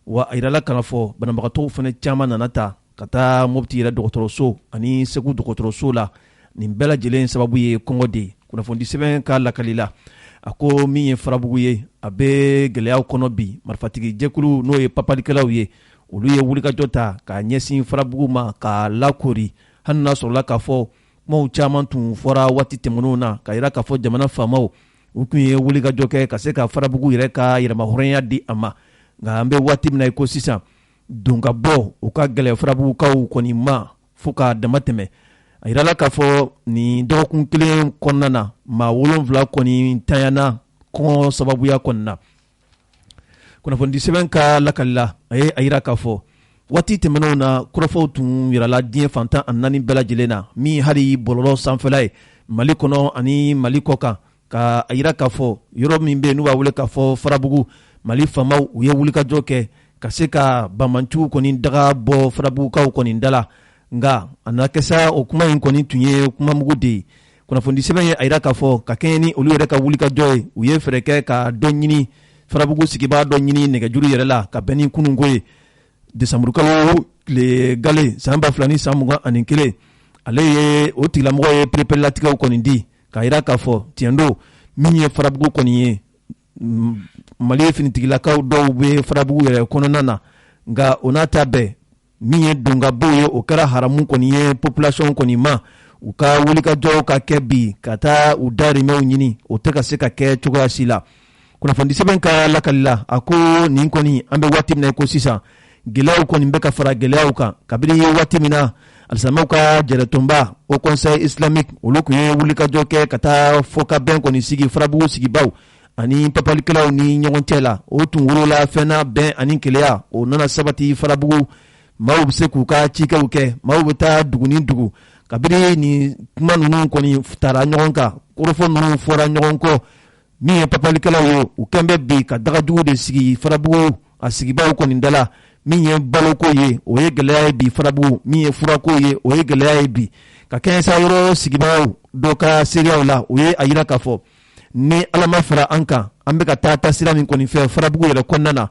wa a yirala kana fɔ banabagatɔw fana caman nana ta ka taa Mopti yɛrɛ dɔgɔtɔrɔso ani Segu dɔgɔtɔrɔso la nin bɛɛ lajɛlen sababu ye kɔngɔ de ye kunnafoni sɛbɛn ka lakali la a ko min ye farabugu ye a bɛ gɛlɛyaw kɔnɔ bi marifatigi jɛkulu n'o ye papalikɛlaw ye olu ye wulikajɔ ta k'a ɲɛsin farabugu ma k'a lakori hali n'a sɔrɔla k'a fɔ kumaw caman tun fɔra waati tɛmɛnenw na k'a yira k'a fɔ jamana faamaw u tun ye wulikajɔ kɛ ka se ka farabugu yɛrɛ ka yɛrɛmahɔrɔnya di a ma nka an bɛ waati min na ko sisan don ka bɔ u ka gɛlɛ farabugukaw kɔni ma fo ka dama tɛmɛ a yirala k'a fɔ nin dɔgɔkun kelen kɔnɔna na maa 7 kɔni tanyana kɔngɔ sababuya kɔnɔna na kunnafoni sɛbɛn ka lakalila a ye a yira k'a fɔ waati tɛmɛnenw na kɔrɔfɔw tun yirala diɲɛ fantan a 4 bɛɛ lajɛlen na min hali bɔlɔlɔ sanfɛla ye Mali kɔnɔ ani Mali kɔ kan ka a yira k'a fɔ yɔrɔ min bɛ n'u b'a wele k'a fɔ farabugu Mali faamaw u ye wulikajɔ kɛ ka se ka Bamantu kɔni daga bɔ farabugukaw kɔni dala nka a na kɛ sa o kuma in kɔni tun ye kuma mugu de ye kunnafoni sɛbɛn ye a yira k'a fɔ ka kɛɲɛ ni olu yɛrɛ ka wulikajɔ ye u ye fɛɛrɛ kɛ ka dɔ ɲini farabugu sigibaa dɔ ɲini nɛgɛjuru yɛrɛ la ka bɛn ni kununko ye desanburu kalo tile gale san 2021 ale ye o tigilamɔgɔ ye perepelelatigɛw kɔni di k'a yira k'a fɔ tiɲɛ don min ye farabugu kɔni ye Mali finitigilakaw dɔw bɛ farabugu yɛrɛ kɔnɔna na nka o n'a ta bɛɛ min ye dongabow ye o kɛra haramu kɔni ye population kɔni ma u ka wulikajɔw ka kɛ bi ka taa u dahirimɛw ɲini o tɛ ka se ka kɛ cogoya si la kunnafoni sɛbɛn ka lakalila a ko nin kɔni an bɛ waati min na ko sisan gɛlɛyaw kɔni bɛ ka fara gɛlɛyaw kan kabini waati min na alisamaw ka jɛrɛtonba au conseil islamique olu tun ye wulikajɔ kɛ ka taa fɔ ka bɛn kɔni sigi farabugu sigibaw ani papalikɛlaw ni ɲɔgɔn cɛ la o tun wolola fɛnna bɛn ani keleya o nana sabati farabugu maaw bɛ se k'u ka cikɛw kɛ maaw bɛ taa dugu ni dugu kabini ni kuma ninnu kɔni tara ɲɔgɔn kan kɔrɔfɔ ninnu fɔra ɲɔgɔn kɔ min ye papalikɛlaw ye u kɛn bɛ bi ka dagajugu de sigi farabugu a sigibaw kɔni dala min ye baloko ye o ye gɛlɛya ye bi farabugu min ye furako ye o ye gɛlɛya ye bi ka kɛɲɛ sa yɔrɔ sigibaw dɔ ka seereyaw la o ye a yira k'a fɔ ni ala ma fara an kan an bɛ ka taa taasira min kɔni fɛ farabugu yɛrɛ kɔnɔna na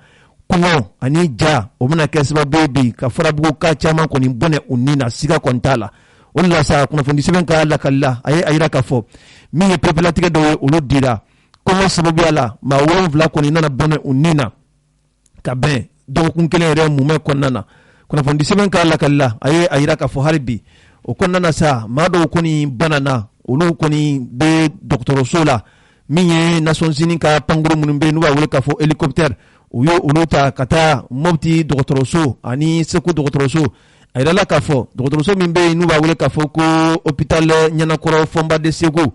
kɔngɔ ani ja o bɛna kɛ sababu ye bi ka farabugu ka caman kɔni bɔnɛ u ni na siga kɔni t'a la o de la sa kunnafoni sɛbɛn ka lakalila a ye a yira k'a fɔ min ye perepelatigɛ dɔw ye olu dira kɔngɔ sababuya la maa 7 kɔni nana bɔnɛ u ni na ka bɛn dɔgɔkun kelen yɛrɛ mumɛ kɔnɔna na kunnafoni sɛbɛn ka lakalila a ye a yira k'a fɔ hali bi o kɔnɔna na sa maa dɔw kɔni banana olu kɔni bɛ dɔgɔtɔrɔso la min ye Nations Unies ka pankuru minnu bɛ yen n'u b'a wele k'a fɔ hélicoptère u ye olu ta ka taa Mopti dɔgɔtɔrɔso ani Segu dɔgɔtɔrɔso a yirala k'a fɔ dɔgɔtɔrɔso min bɛ yen n'u b'a wele k'a fɔ ko hôpital Ɲanakɔrɔ Fɔnba de Segu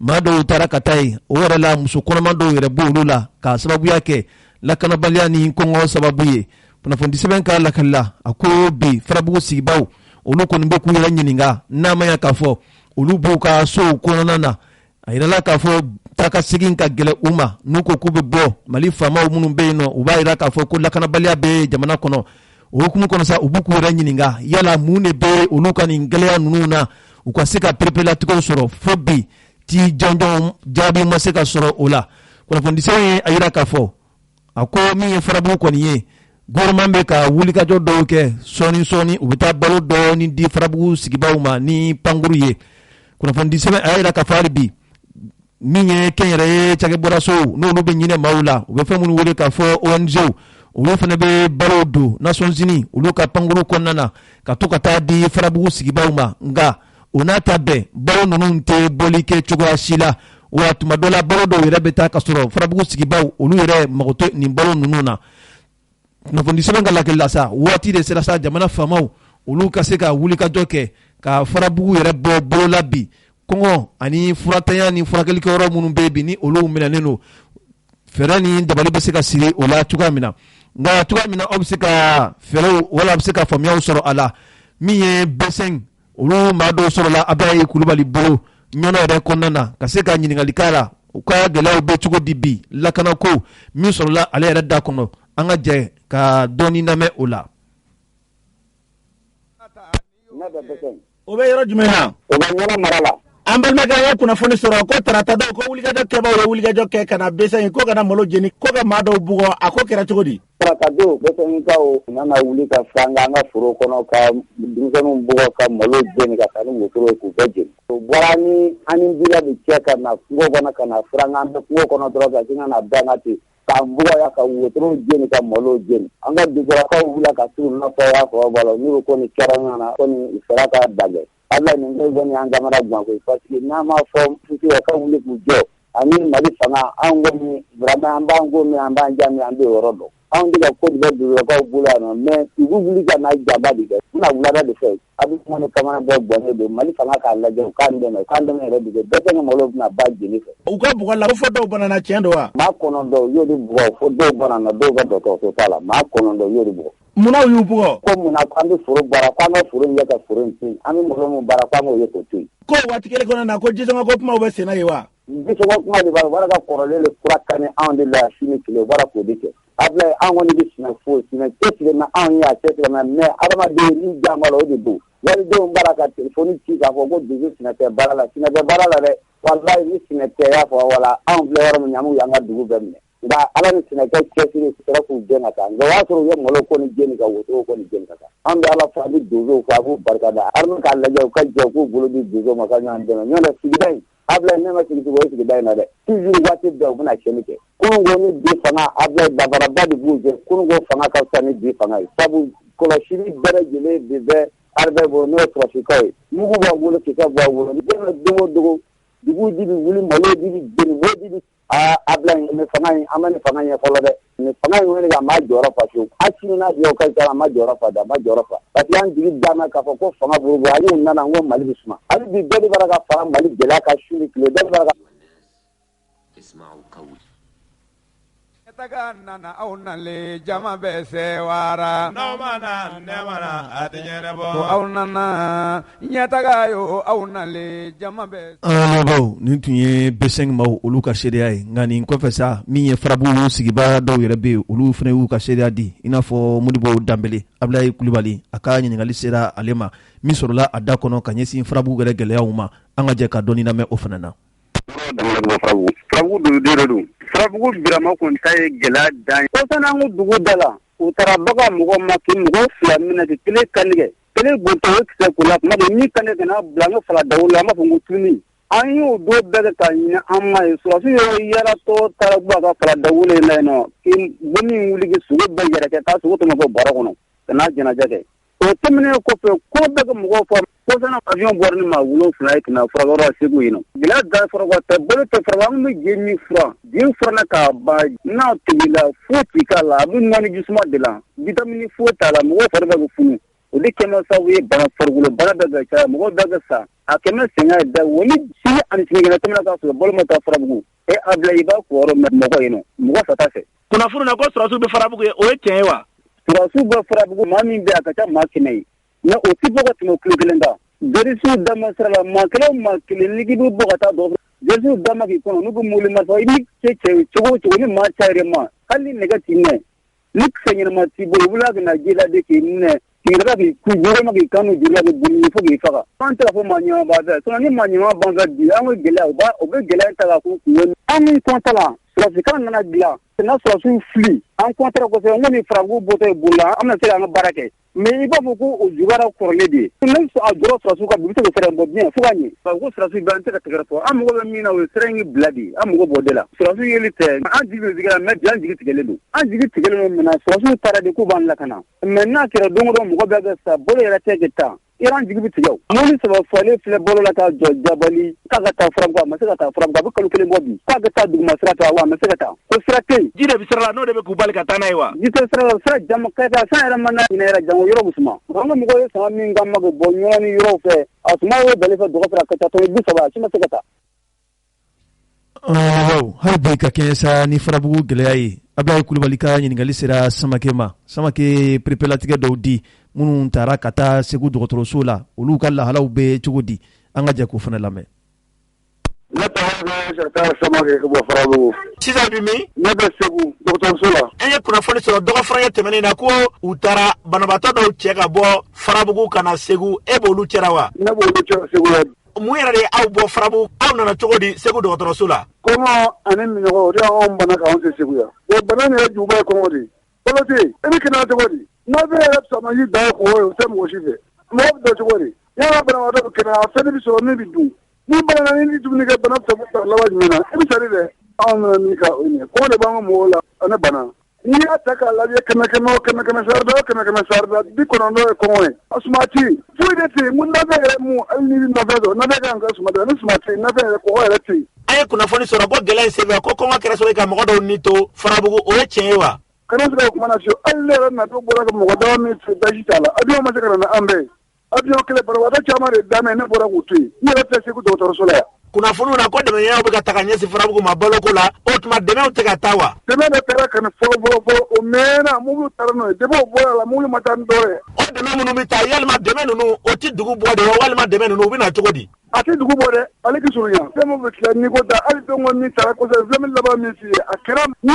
maa dɔw taara ka taa yen o yɛrɛ la muso kɔnɔma dɔw yɛrɛ b'olu la k'a sababuya kɛ lakanabaliya ni kɔngɔ sababu ye kunnafoni sɛbɛn ka lakalila a ko bi farabugu sigibaw olu kɔni bɛ k'u yɛrɛ ɲininka n'a ma ɲɛ k'a fɔ olu b'u ka sow kɔnɔna na a yirala k'a fɔ taka segin ka gɛlɛ u ma n'u ko k'u bɛ bɔ Mali faamaw minnu bɛ yen nɔ u b'a yira k'a fɔ ko lakanabaliya bɛ jamana kɔnɔ o hukumu kɔnɔ sa u b'u k'u yɛrɛ ɲininka yala mun de bɛ olu ka nin gɛlɛya ninnu na u ka se ka perepelatigɛw sɔrɔ fo bi ti jɔnjɔn jaabi ma se ka sɔrɔ o la kunnafoni sɛbɛn ye a yira k'a fɔ a ko min ye farabugu kɔni ye gouvernement bɛ ka wulikajɔ dɔw kɛ sɔɔni u bɛ taa balo dɔɔni di farabugu sigibaw ma ni pankuru ye kunnafoni sɛbɛn a y'a yira k'a fɔ hali bi min ye kɛnyɛrɛye cakɛbɔrasow n'olu bɛ ɲinɛ maaw la u bɛ fɛn minnu wele k'a fɔ ONGw olu fana bɛ balo don Nations Unies olu ka pankuru kɔnɔna na ka to ka taa di farabugu sigibaw ma nka o n'a ta bɛɛ balo ninnu tɛ bɔli kɛ cogoya si la wa tuma dɔ la balo dɔw yɛrɛ bɛ taa ka sɔrɔ farabugu sigibaw olu yɛrɛ mago tɛ nin balo ninnu na kunnafoni sɛbɛn ka lakelila sa waati de sera sa jamana faamaw olu ka se ka wulikajɔ kɛ ka farabugu yɛrɛ bɔ bolo la bi kɔngɔ ani furatanya ni furakɛlikɛyɔrɔ minnu bɛ bi ni olu minɛnen don fɛɛrɛ ni dabali bɛ se ka siri o la cogoya min na nka cogoya min na aw bɛ se ka fɛɛrɛw wala a bɛ se ka faamuyaw sɔrɔ a la min ye B5 olu maa dɔw sɔrɔla Abiyaye Kulubali bolo ɲɔnɔ yɛrɛ kɔnɔna na ka se ka ɲininkali k'a la u ka gɛlɛyaw bɛ cogo di bi lakanako min sɔrɔla ale yɛrɛ da kɔnɔ an ka jɛ ka dɔɔni lamɛn o la. o bɛ yɔrɔ jumɛn na? o bɛ Ɲɔnɔ mara la. an balimakɛ an ye kunnafoni sɔrɔ ko tarata dɔw ko wulikajɔ kɛbaaw ye wulikajɔ kɛ ka na B5 ko ka na malo jeni ko ka maa dɔw bugɔ a ko kɛra cogo di? tarata don B5kaw nana wuli ka fanga an ka foro kɔnɔ ka denmisɛnninw bugɔ ka malo jeni ka taa ni wotoro ye k'u bɛɛ jeni. o bɔra ni an ni bila bɛ cɛ ka na kungo kɔnɔ ka na furanga an bɛ kungo kɔnɔ dɔrɔn ka sin ka na bɛn ka ten k'an bugɔ ya ka wotoro jeni ka malo jeni. an ka dugulakaw wulila ka t'u nɔfɛ y'a fɔ balo n'u ko ni kɛra ɲɔgɔnna ko nin sera ka dagɛ. ala nin bɛ bɔ ni an jamana gan koyi parce que n'a ma fɔ futu ka wuli k'u jɔ ani mali fanga an gomi vraiment an ban gomi an ban jami an be yɔrɔ dɔn an de ka ko de bɛ dugukaw bolo yan nɔ mais u b'u wuli ka na jaba de kɛ u na wulada de fɛ a bɛ kuma ni kamana bɛɛ bɔnnen don mali fanga k'a lajɛ u k'an dɛmɛ yɛrɛ de kɛ bɛɛ tɛ ka malo bɛna ba jeni fɛ u ka bugɔ la fɔ dɔw banana tiɲɛ don wa maa kɔnɔntɔn u y'o de bugɔ fo dɔw banana dɔw ka dɔgɔtɔrɔso t'a la maa kɔnɔntɔn u y'o de bugɔ munna u y'u bugɔ ko munna k'an bɛ foro baara k'an ka foro in kɛ ka foro in to yen an bɛ malo min baara k'an k'o ye k'o to yen ko waati kelen kɔnɔ na ko jisɔngɔ ko kumaw bɛ sen na ye wa jisɔngɔ kuma de b'a la wara ka kɔrɔlen de kura ka ni anw de la sini tile wara k'o de kɛ ablaye an kɔni bɛ sinɛ foyi sinɛ cɛsiri na anw ye a cɛsiri na mais adamaden ni janba la o de don walidenw baara ka telefoni ci k'a fɔ ko dugu sinɛ tɛ baara la sinɛ tɛ baara la dɛ walayi ni sinɛ tɛ y'a fɔ wala anw filɛ yɔrɔ min ɲamu y'an ka dugu bɛɛ minɛ nka ala ni sinɛkɛ cɛsiri sera k'u gɛn ka taa nka o y'a sɔrɔ u ye malo ko ni jeni ka wotoro ko ni jeni ka taa an bɛ ala fɔ a bɛ donsow fɔ a b'u barika da arme k'a lajɛ u ka jɛ u k'u bolo di donsow ma ka ɲɔgɔn dɛmɛ ɲɔgɔn tɛ sigida in ablaye ne ma sigi o sigida in na dɛ toujours waati bɛɛ u bɛna cɛnni kɛ kununko ni bi fanga ablaye dabaraba de b'u jɛ kununko fanga ka fisa ni bi fanga ye sabu kɔlɔsili bɛɛ lajɛlen de bɛ armée bolo n'o ye sɔrɔsikaw ye mugu b'a bolo kisɛ b'a bolo ni den dogo dogo dugu ji bɛ wuli malo ji bɛ jeni wo ji bɛ ablaye nin fanga in an ma nin fanga ɲɛ fɔlɔ dɛ nin fanga in wele a ma jɔyɔrɔ fa fiyewu hali sini n'a diya o ka ca a ma jɔyɔrɔ fa a ma jɔyɔrɔ fa parce que an jigi d'an na k'a fɔ ko fanga bolo bɔ ale nana n ko mali bɛ suma hali bi bɛɛ de b'a ka fara mali gɛlɛya ka su ni tile bɛɛ de b'a ka taga nana aw nale jama bɛ sewara n'aw mana ne mana a tɛ ɲɛnabɔ aw nana ɲɛtaga yo aw nale jama bɛ baw nin tun ye B5 maaw olu ka seereya ye nka nin kɔfɛ sa min ye farabu sigibaga dɔw yɛrɛ bɛ yen olu fana y'u ka seereya di i n'a fɔ Modibo Danbele Ablaye Kulibali a ka ɲininkali sera ale ma min sɔrɔla a da kɔnɔ ka ɲɛsin farabu yɛrɛ gɛlɛyaw ma an ka jɛ ka dɔɔni lamɛn o fana na farabugu dugudenw don farabugu birama kun ta ye gɛlɛya dan ye ko san'an ko dugu da la u taara baga mɔgɔ ma k'i mɔgɔ fila minɛ k'i kelen kantigɛ kelen gontɔ o kisɛ ko la tuma dɔ min kantigɛ ka n'a bila an ka fala dawu la an b'a fɔ ko tuni an y'o don bɛɛ kɛ k'a ɲini an ma ye surasi yɔrɔ yaratɔ taara bɔ a ka fala dawu la yen nɔ k'i bonni wuli k'i sogo bɛɛ yɛrɛkɛ k'a sogo tɛmɛ fɔ bɔrɔ kɔnɔ ka n'a jɛnajɛ kɛ o tɛmɛnen kɔfɛ ko bɛɛ ka mɔgɔw fɔ ko sanna avion bɔra ni maa 7 ye ka na furakɛyɔrɔ la Segu yen nɔ gɛlɛya da furakɛ tɛ bolo tɛ furakɛ an bɛ je min fura den furanna k'a ban n'a tobila foyi t'i k'a la a bɛ nɔɔni jisuma de la vitamine foyi t'a la mɔgɔw fari bɛ funu o de kɛmɛ sababu ye bana farikolo bana bɛ ka caya mɔgɔw bɛ ka sa a kɛmɛ sɛgɛn ye da wa ni sini ani sinikɛnɛ tɛmɛna k'a sɔrɔ balo ma taa farabugu Ablaye i b'a ko yɔrɔ mɛn mɔgɔ yen nɔ mɔgɔ fata fɛ kunnafoni na ko sɔrɔsiw bɛ farabugu ye o ye tiɲɛ ye wa sɔrɔsiw bɛ farabugu maa min bɛ a ka ca maa 100 ye mais o tɛ bɔ ka tɛmɛ kilo 1 kan jerisiw dama sira la maa kelen o maa kelen n'i bɛ bɔ ka taa dɔ jerisiw dama k'i kɔnɔ n'u bɛ mobili marifa i b'i cɛ cogo o cogo ni maa cayara ma hali ni nɛgɛ t'i minɛ ni kisɛ ɲɛnama t'i bolo wula ka na ji la de k'i minɛ k'i yɛrɛ k'i ku yɔrɔma k'i kanu joli la k'i boli fo k'i faga an tɛ ka fɔ maa ɲɛma b'a fɛ sinon ni maa ɲɛma b'an fɛ bi an ka gɛlɛya o bɛ gɛlɛya ta k'a k'u kun an min kɔnta la sɔrɔsikan nana dilan n'a sɔrɔsiw fili an kɔntara kosɛbɛ n ko ni farabugu bɔtɔ ye bolo la an bɛna se k'an ka baara kɛ mais i b'a fɔ ko o juguyara kɔrɔlen de ye ne a jɔrɔ sɔrɔsiw ka bi bɛ se ka sira bɔ bien fo ka ɲɛ parce que ko sɔrɔsiw bɛ an tɛ ka tɛgɛrɛ fɔ an mago bɛ min na o ye sira in bila de an mago b'o de la sɔrɔsiw yeli tɛ an jigi bɛ sigila mais bi an jigi tigɛlen don an jigi tigɛlen don maintenant sɔrɔsiw taara de k'u b'an lakana mais n'a kɛra don o don mɔgɔ bɛɛ bɛ sa bolo yɛrɛ tɛ kɛ taa Iran jigi bɛ tigɛ o mobili 3 falen filɛ bolo la ka jɔ Jabali k'a ka taa farabugu a ma se ka taa farabugu a bɛ kalo 1 bɔ bi k'a ka taa duguma sira fɛ wa a ma se ka taa ko sira tɛ yen ji de bɛ sira la n'o de bɛ k'u bali ka taa n'a ye wa ji tɛ sira la sira jama ka taa san yɛrɛ mana ɲinɛ yɛrɛ jango yɔrɔ bɛ suma an ka mɔgɔw ye sama min ka ma k'o bɔ ɲɔgɔn ni yɔrɔw fɛ a suma ye bali fɛ dɔgɔ fɛ a ka taa tɔnɔ 30 a si ma se ka taa hali bi ka kɛɲɛ sa ni farabugu gɛlɛya ye Ablaye Kulibali ka ɲininkali sera Samake ma Samake perepelatigɛ dɔw di minnu taara ka taa Segu dɔgɔtɔrɔso la olu ka lahalaw bɛ cogo di an ka jɛ k'o fana lamɛn ne tɔgɔ bɛ Sata Samake ka bɔ farabugu sisan bi min ne bɛ Segu dɔgɔtɔrɔso la an ye kunnafoni sɔrɔ dɔgɔfuranya tɛmɛnen na ko u taara banabaatɔ dɔw cɛ ka bɔ farabugu ka na Segu e b'olu cɛra wa ne b'olu cɛra Segu la mun yɛrɛ de ye aw bɔ farabugu aw nana cogo di Segu dɔgɔtɔrɔso la kɔngɔ ani minɔgɔ o de y'anw bana k'anw se Segu yan o bana in yɛrɛ juguba ye kɔngɔ de fɔlɔ tɛ yen e bɛ kɛnɛya cogo di n'a bɛ yɛrɛ samaji da ye kɔngɔ ye o tɛ mɔgɔ si fɛ mɔgɔ bɛ dɔn cogo di yala banabaatɔ bɛ kɛnɛya fɛn bɛ sɔrɔ min bɛ dun ni bana ni dumuni kɛ bana fɛ laban jumɛn na e bɛ sari dɛ anw nana min ka o ɲɛ kɔngɔ de b'an ka mɔgɔw la ani bana n'i y'a ta k'a lajɛ 100 sarida o 100 sarida 90 ye kɔngɔ ye a suma tɛ yen foyi de tɛ yen mun nafɛ yɛrɛ mun hali ni nafɛ dɔn nafɛ kan ka suma dɛ ni suma tɛ yen nafɛ yɛrɛ kɔngɔ yɛrɛ tɛ yen aye kunnafoni sɔrɔ ko gɛlɛya in senfɛ ko kɔngɔ kɛra sababu ye ka mɔgɔ dɔw ni to Farabugu o ye tiɲɛ ye wa? Kana se ka kuma na fiyewu hali ne yɛrɛ natɔ bɔra ka mɔgɔ dama min fɛ daji t'a la avion ma se ka na an bɛɛ avion kelen banabagatɔ caman de daminɛ ne bɔra k'u to yen ne yɛrɛ tɛ Segu dɔgɔtɔrɔso la yan. Kunnafoniw na ko dɛmɛɲɛw bɛ ka taga ɲɛsin Farabugu ma baloko la o tuma dɛmɛw tɛ ka taa wa? Dɛmɛ de taara ka nin fɔlɔ o mɛnna mobili taara n'o ye depuis o bɔra la mobili ma taa ni dɔ ye. O dɛmɛ minnu bɛ taa yalima dɛmɛ ninnu o ti dugu bɔ de wa walima dɛmɛ ninnu u bɛ na cogo di? A tɛ dugu bɔ dɛ ale k'i surunya fɛn min bɛ tila niko ta hali fɛn ko min taara kosɛbɛ fɛn min laban min f'i ye a kɛra ni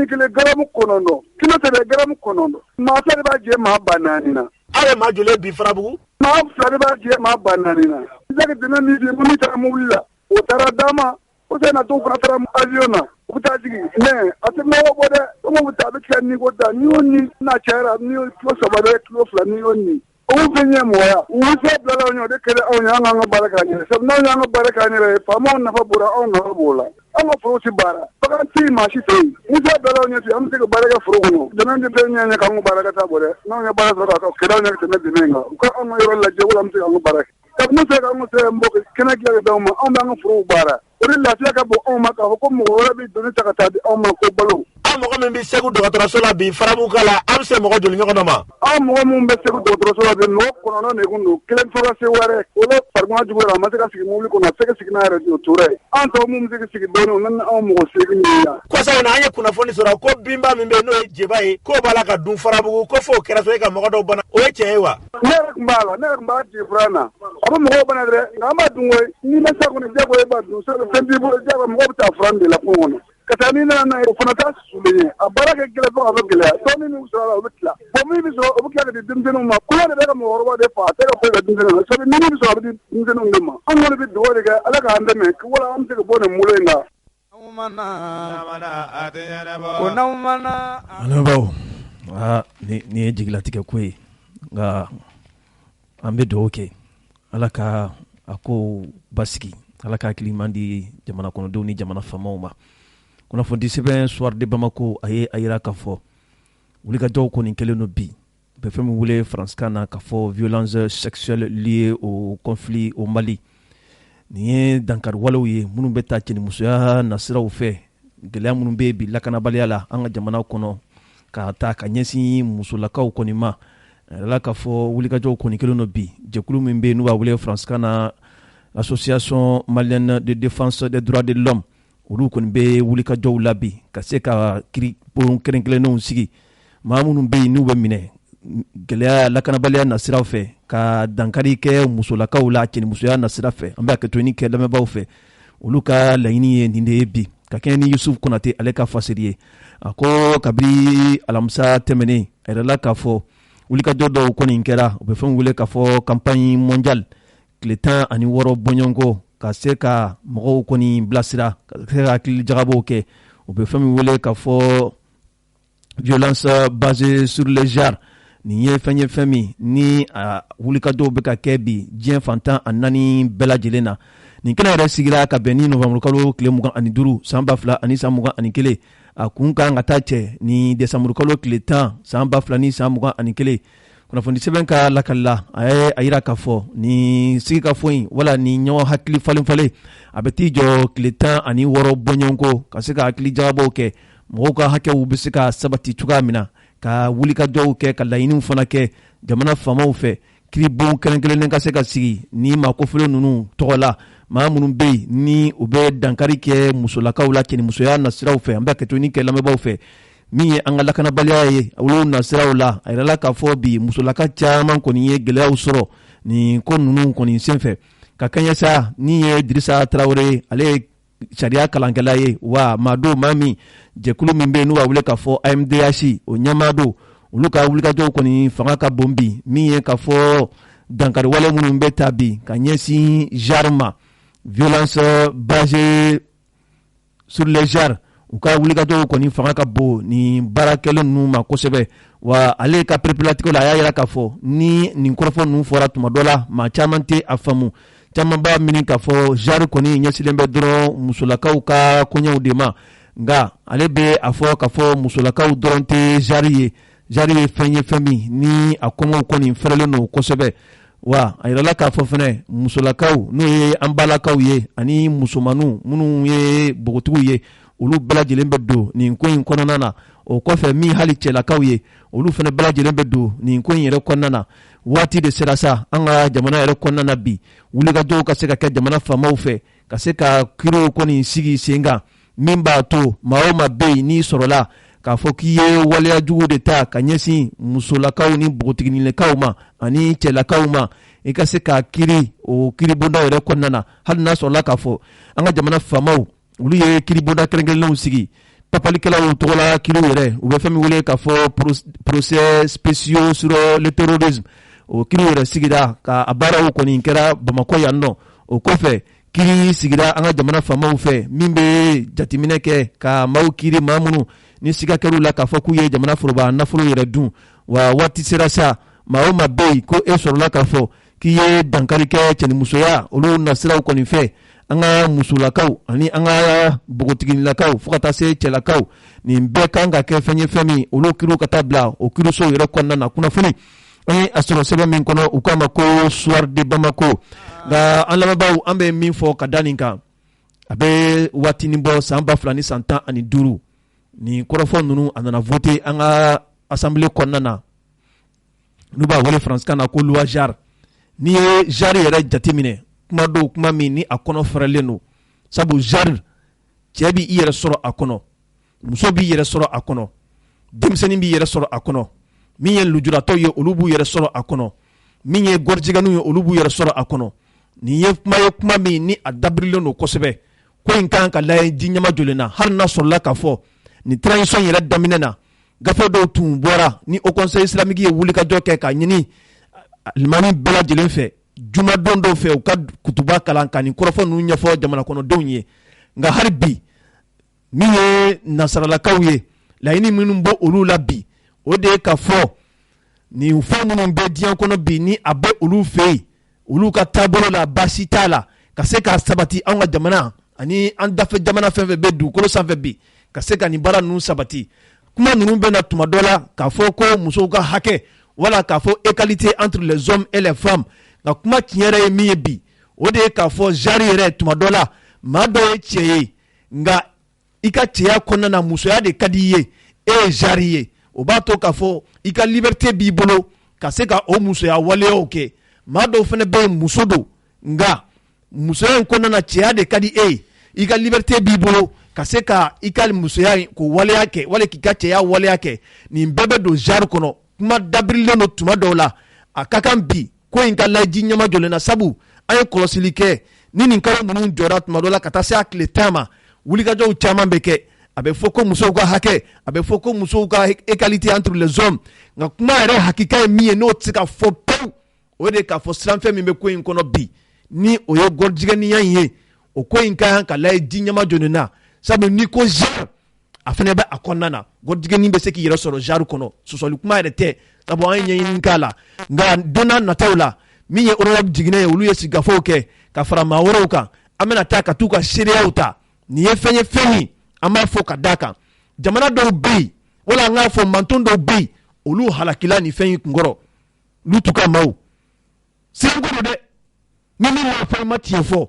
kilo garamu 9 kilo tɛ dɛ garamu 9 maa fila de b'a jɛ maa ba 4 na. Aw ye maa joli bi Farabugu? Maa fila de b'a jɛ maa ba 4 na. I bɛ ka dɛmɛ min f'i ye min taara mobili la o taara dama o tɛ na to fana taara avion na u bɛ taa jigi mais a tɛ nɔgɔ bɔ dɛ o bɛ taa a bɛ tila niko ta n'i y'o ni n'a cayara n'i y'o kilo 3 dɛ kilo 2 n'i y'o ni. O fɛn ye mɔgɔya u fɛ bilala anw ye o de kɛlen anw ye an k'an ka baara k'an yɛrɛ sabu n'anw y'an ka baara k'an yɛrɛ ye faamaw nafa bɔra anw nafa b'o la an ka foro si baara bagan tɛ yen maa si tɛ yen ni fɛn bilala anw ɲɛ fɛ an bɛ se ka baara kɛ foro kɔnɔ dɛmɛ tɛ fɛn ɲɛ k'an ka baara ka taa bɔ dɛ n'anw ye baara sɔrɔ ka kɛlɛ anw ɲɛ ka tɛmɛ dɛmɛ in kan u ka anw ka yɔrɔ lajɛ wala an bɛ se k'an ka baara kɛ sabu n'u sera k'an ka kɛnɛ dilan ka d'anw ma anw b'an ka forow baara o de lafiya ka bon anw ma k'a fɔ ko mɔgɔ wɛrɛ bɛ doni ta ka taa di anw ma ko balo. Aw mɔgɔ min bɛ Segu dɔgɔtɔrɔso la bi Farabugu la aw bɛ se mɔgɔ joli ɲɔgɔn dɔ ma? Aw mɔgɔ minnu bɛ Segu dɔgɔtɔrɔso la bi mɔgɔ 9 de kun don kelen tora se wɛrɛ o la farikolo jugu la a ma se ka sigi mobili kɔnɔ a tɛ se ka sigi n'a yɛrɛ o tora yen an tɔw minnu bɛ se ka sigi dɔɔnin o na anw mɔgɔ 8 min yan. Kɔsa in na an ye kunnafoni sɔrɔ ko binba min bɛ yen n'o ye Jeba ye k'o b'a la ka dun Farabugu ko fo o kɛra so e ka mɔgɔ dɔw bana o ye tiɲɛ ye wa? Ne yɛrɛ tun b'a la ne yɛrɛ tun b'a di fura na a bɛ mɔgɔw bana dɛ nka an b'a dun koyi ni ma se kɔni jago e b'a dun fɛn t'i bolo jago mɔgɔ bɛ taa fura de la kungo kɔnɔ ka taa ni nana n'a ye o fana t'a sulen ye a baara kɛ gɛlɛn fo a bɛ gɛlɛya dɔɔnin min sɔrɔ a la o bɛ tila bon min bɛ sɔrɔ o bɛ tila ka di denmisɛnninw ma kɔɲɔ de bɛ ka mɔgɔkɔrɔba de fa a tɛ ka foyi ka denmisɛnninw na sabu ni min bɛ sɔrɔ a bɛ di denmisɛnninw de ma an kɔni bɛ dugawu de kɛ ala k'an dɛmɛ wala an bɛ se ka bɔ nin bolo in kan. Lamɛnbaaw nin ye jigilatigɛ ko ye nka an bɛ dugawu kɛ ala ka a ko basigi ala ka hakili ɲuman di jamana kɔnɔdenw ni jamana faamaw ma. Kunnafoni sɛbɛn soir de Bamako a ye a yira k'a fɔ wulikajɔw kɔni kɛlen don bi bɛ fɛn min wele faransikan na k'a fɔ violence sexuelle liée au conflit au Mali. Nin ye dankari walew ye minnu bɛ taa cɛnimusoya nasiraw fɛ gɛlɛya minnu bɛ bi lakanabaliya la an ka jamana kɔnɔ ka taa ka ɲɛsin musolakaw kɔni ma ala k'a fɔ wulikajɔw kɔni kɛlen don bi jɛkulu min bɛ yen n'u b'a wele faransikan na Association malienne de défense des droits de l'homme olu kɔni bɛ wulikajɔw la bi ka se ka kiribon kɛrɛnkɛrɛnnenw sigi maa minnu bɛ yen n'u bɛ minɛ gɛlɛya lakanabaliya nasiraw fɛ ka dankari kɛ musolakaw la cɛnimusoya nasira fɛ an bɛ hakɛtoni kɛ lamɛnbaaw fɛ olu ka laɲini ye nin de ye bi ka kɛɲɛ ni Yusuf Konate ale ka fasiri ye a ko kabiri alamisa tɛmɛnen a yɛrɛ la k'a fɔ wulikajɔ dɔw kɔni kɛra u bɛ fɛn wele k'a fɔ campagne mondiale tile 16 bɔɲɔgɔnko ka se ka mɔgɔw kɔni bilasira ka se ka hakili jagabow kɛ u bɛ fɛn min wele k'a fɔ violence basée sur les genres nin ye fɛn min ni wulikajɔw bɛ ka kɛ bi diɲɛ fantan a 4 bɛɛ lajɛlen na nin kɛnɛ yɛrɛ sigira ka bɛn ni novembre kalo tile 25 san 2021 a kun kan ka taa cɛ ni décembre kalo tile 10 san 2021 kunnafoni sɛbɛn ka lakalila a ye a yira k'a fɔ ni sigikafɔ in wala ni ɲɔgɔn hakili falen a bɛ t'i jɔ tile 16 bɔɲɔgɔnko ka se ka hakili jagabaw kɛ mɔgɔw ka hakɛw bɛ se ka sabati cogoya min na ka wulikajɔw kɛ ka laɲiniw fana kɛ jamana faamaw fɛ kiribon kɛrɛnkɛrɛnnen ka se ka sigi ni maakofɔlen ninnu tɔgɔ la maa minnu bɛ yen ni u bɛ dankari kɛ musolakaw la cɛnimusoya nasiraw fɛ an bɛ hakɛtoni kɛ lamɛnbaaw fɛ min ye an ka lakanabaliya ye olu nasiraw la a yɛrɛ la k'a fɔ bi musolaka caman kɔni ye gɛlɛyaw sɔrɔ nin ko ninnu kɔni senfɛ ka kɛɲɛ sa ni ye Dirisa Tarawele ale ye sariya kalankɛla ye wa maa min jɛkulu min bɛ yen n'u b'a wele k'a fɔ AMDH o ɲɛmaa don olu ka wulikajɔw kɔni fanga ka bon bi min ye k'a fɔ dankari wale minnu bɛ taa bi ka ɲɛsin genre ma violence basée sur les genres u ka wulikajɔw kɔni fanga ka bon ni baarakɛlen ninnu ma kosɛbɛ wa ale ka perepelatigɛw la a y'a yira k'a fɔ ni nin kɔrɔfɔ ninnu fɔra tuma dɔ la maa caman tɛ a faamu caman b'a mini k'a fɔ genre kɔni ɲɛsilen bɛ dɔrɔn musolakaw ka koɲɛw de ma nka ale bɛ a fɔ k'a fɔ musolakaw dɔrɔn tɛ genre ye fɛn ye fɛn min ni a kɔngɔw kɔni fɛrɛlen don kosɛbɛ wa a yirala k'a fɔ fɛnɛ musolakaw n'o ye an balakaw ye ani musomanu minnu ye bogotigiw ye olu bɛɛ lajɛlen bɛ don nin ko in kɔnɔna na o kɔfɛ min hali cɛlakaw ye olu fɛnɛ bɛɛ lajɛlen bɛ don nin ko in yɛrɛ kɔnɔna na waati de sera sa an ka jamana yɛrɛ kɔnɔna na bi wulikajɔw ka se ka kɛ jamana faamaw fɛ ka se ka kiiriw kɔni sigi sen kan min b'a to maa o maa bɛ yen n'i sɔrɔla k'a fɔ k'i ye waleya jugu de ta ka ɲɛsin musolakaw ni bogotiginilakaw ma ani cɛlakaw ma i ka se ka kiiri o kiiribondaw yɛrɛ kɔnɔna na hali n'a sɔrɔla k'a fɔ an ka jamana faamaw olu ye kiiribonda kɛrɛnkɛrɛnnenw sigi papalikɛlaw tɔgɔla kiiriw yɛrɛ u bɛ fɛn min wele k'a fɔ procès spéciaux sur le terrorisme o kiiriw yɛrɛ sigira ka a baaraw kɔni kɛra Bamakɔ yan nɔ o kɔfɛ kiiri sigira an ka jamana faamaw fɛ min bɛ jateminɛ kɛ ka maaw kiiri maa minnu ni siga kɛr'u la k'a fɔ k'u ye jamana foroba nafolo yɛrɛ dun wa waati sera sa maa o maa bɛ yen ko e sɔrɔla k'a fɔ k'i ye dankari kɛ cɛnimusoya olu nasiraw kɔni fɛ an ka musolakaw ani an ka bogotiginilakaw fo ka taa se cɛlakaw nin bɛɛ kan ka kɛ fɛn ye fɛn min olu kiiriw ka taa bila o kiirisow yɛrɛ kɔnɔna na kunnafoni an ye a sɔrɔ sɛbɛn min kɔnɔ u k'a ma ko soir de Bamako nka an lamɛnbaaw an bɛ min fɔ ka da nin kan a bɛ waatinin bɔ san 2015 nin kɔrɔfɔ ninnu a nana voter an ka assemblée kɔnɔna na n'u b'a wele faransikan na ko loi JAR n'i ye JAR yɛrɛ jateminɛ kuma do kuma min ni a kɔnɔ fɛrɛlen don sabu JAR cɛ b'i yɛrɛ sɔrɔ a kɔnɔ muso b'i yɛrɛ sɔrɔ a kɔnɔ denmisɛnnin b'i yɛrɛ sɔrɔ a kɔnɔ min ye lujuratɔw ye olu b'u yɛrɛ sɔrɔ a kɔnɔ min ye gɔrijigɛniw ye olu b'u yɛrɛ sɔrɔ a kɔnɔ nin ye kuma min ni a dabirilen don kosɛbɛ ko in kan ka lajɛ ji ɲɛma jɔlen na hali n'a sɔrɔla k'a fɔ nin transition yɛrɛ daminɛ na gafe dɔw tun bɔra ni Haut Conseil islamique ye wulikajɔ kɛ k'a ɲini alimami bɛɛ lajɛlen fɛ jumadon dɔw fɛ u ka kutuba kalan ka nin kɔrɔfɔ ninnu ɲɛfɔ jamana kɔnɔdenw ye nka hali bi min ye nasaralakaw ye laɲini minnu bɔ olu la bi o de ye ka fɔ nin fɛn minnu bɛ diɲɛ kɔnɔ bi ni a bɛ olu fɛ yen olu ka taabolo la baasi t'a la ka se ka sabati anw ka jamana ani an dafɛ jamana fɛn fɛn bɛ dugukolo sanfɛ bi ka se ka nin baara ninnu sabati kuma ninnu bɛ na tuma dɔ la k'a fɔ ko musow ka hakɛ wala k'a fɔ égalité entre les hommes et les femmes nka kuma tiɲɛ yɛrɛ ye min ye bi o de ye k'a fɔ JAR yɛrɛ tuma dɔ la maa dɔ ye cɛ ye nka i ka cɛya kɔnɔna na musoya de ka di i ye e ye JAR ye o b'a to k'a fɔ i ka liberté b'i bolo ka se ka o musoya waleyaw kɛ maa dɔw fana bɛ yen muso don nka musoya in kɔnɔna na cɛya de ka di e ye i ka liberté b'i bolo ka se ka i ka musoya ko waleya kɛ wala k'i ka cɛya waleya kɛ nin bɛɛ bɛ don JAR kɔnɔ kuma dabirilen don tuma dɔw la a ka kan bi ko in ka laji ɲɛma jɔlen na sabu an ye kɔlɔsili kɛ ni nin kalo ninnu jɔra tuma dɔw la ka taa se a tile 10 ma wulikajɔw caman bɛ kɛ a bɛ fɔ ko musow ka hakɛ a bɛ fɔ ko musow ka égalité entre les hommes nka kuma yɛrɛ hakika ye min ye n'o tɛ se ka fɔ pewu o de k'a fɔ siranfɛn min bɛ ko in kɔnɔ bi ni o ye gɔrijigɛniya in ye o ko in ka kan ka lajɛ ji ɲɛma jɔlen na sabu ni ko JAR a fana bɛ a kɔnɔna na gɔrijigɛni bɛ se k'i yɛrɛ sɔrɔ JAR kɔnɔ sɔsɔli kuma yɛrɛ tɛ sabu an ye ɲɛɲini k'a la nka don n'a nataw la min ye Europe jiginɛ ye olu ye sigafow kɛ ka fara maa wɛrɛw kan an bɛna taa ka t'u ka seereyaw ta nin ye fɛn ye fɛn min an b'a fɔ ka d'a kan jamana dɔw bɛ yen wala an k'a fɔ manton dɔw bɛ yen olu halakila nin fɛn in kunkɔrɔ olu t'u ka maaw sirago don dɛ ni min ma fɛn ma tiɲɛ fɔ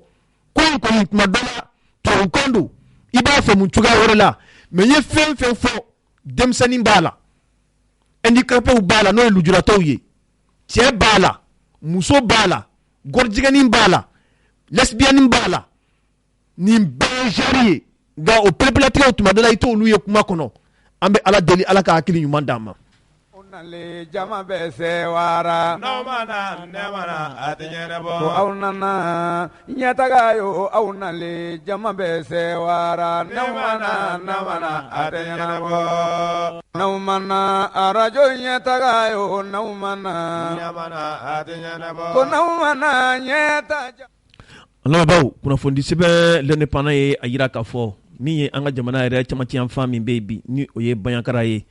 ko in kɔni tuma dɔ la tubabukan don i b'a faamu cogoya wɛrɛ la mɛ n ye fɛn fɛn fɔ denmisɛnnin b'a la handicapés b'a la n'o ye lujuratɔw ye cɛ b'a la muso b'a la gɔrijigɛni b'a la lesbienne b'a la nin bɛɛ ye JAR ye nka o pereperelatigɛw tuma dɔ la i t'olu ye kuma kɔnɔ an bɛ ala deli ala ka hakili ɲuman d'an ma. Jama bɛ sewara n'aw mana ne mana a tɛ ɲɛnabɔ ko aw nana ɲɛtaga yo aw nalen jama bɛ sewara n'aw mana a tɛ ɲɛnabɔ n'aw mana arajo ɲɛtaga yo n'aw mana a tɛ ɲɛnabɔ ko n'aw mana ɲɛtaga. Lamɛnbaaw kunnafoni sɛbɛn l'indépendant ye a jira k'a fɔ min ye an ka jamana yɛrɛ camancɛ yanfan min bɛ yen bi ni o ye Baɲakara ye.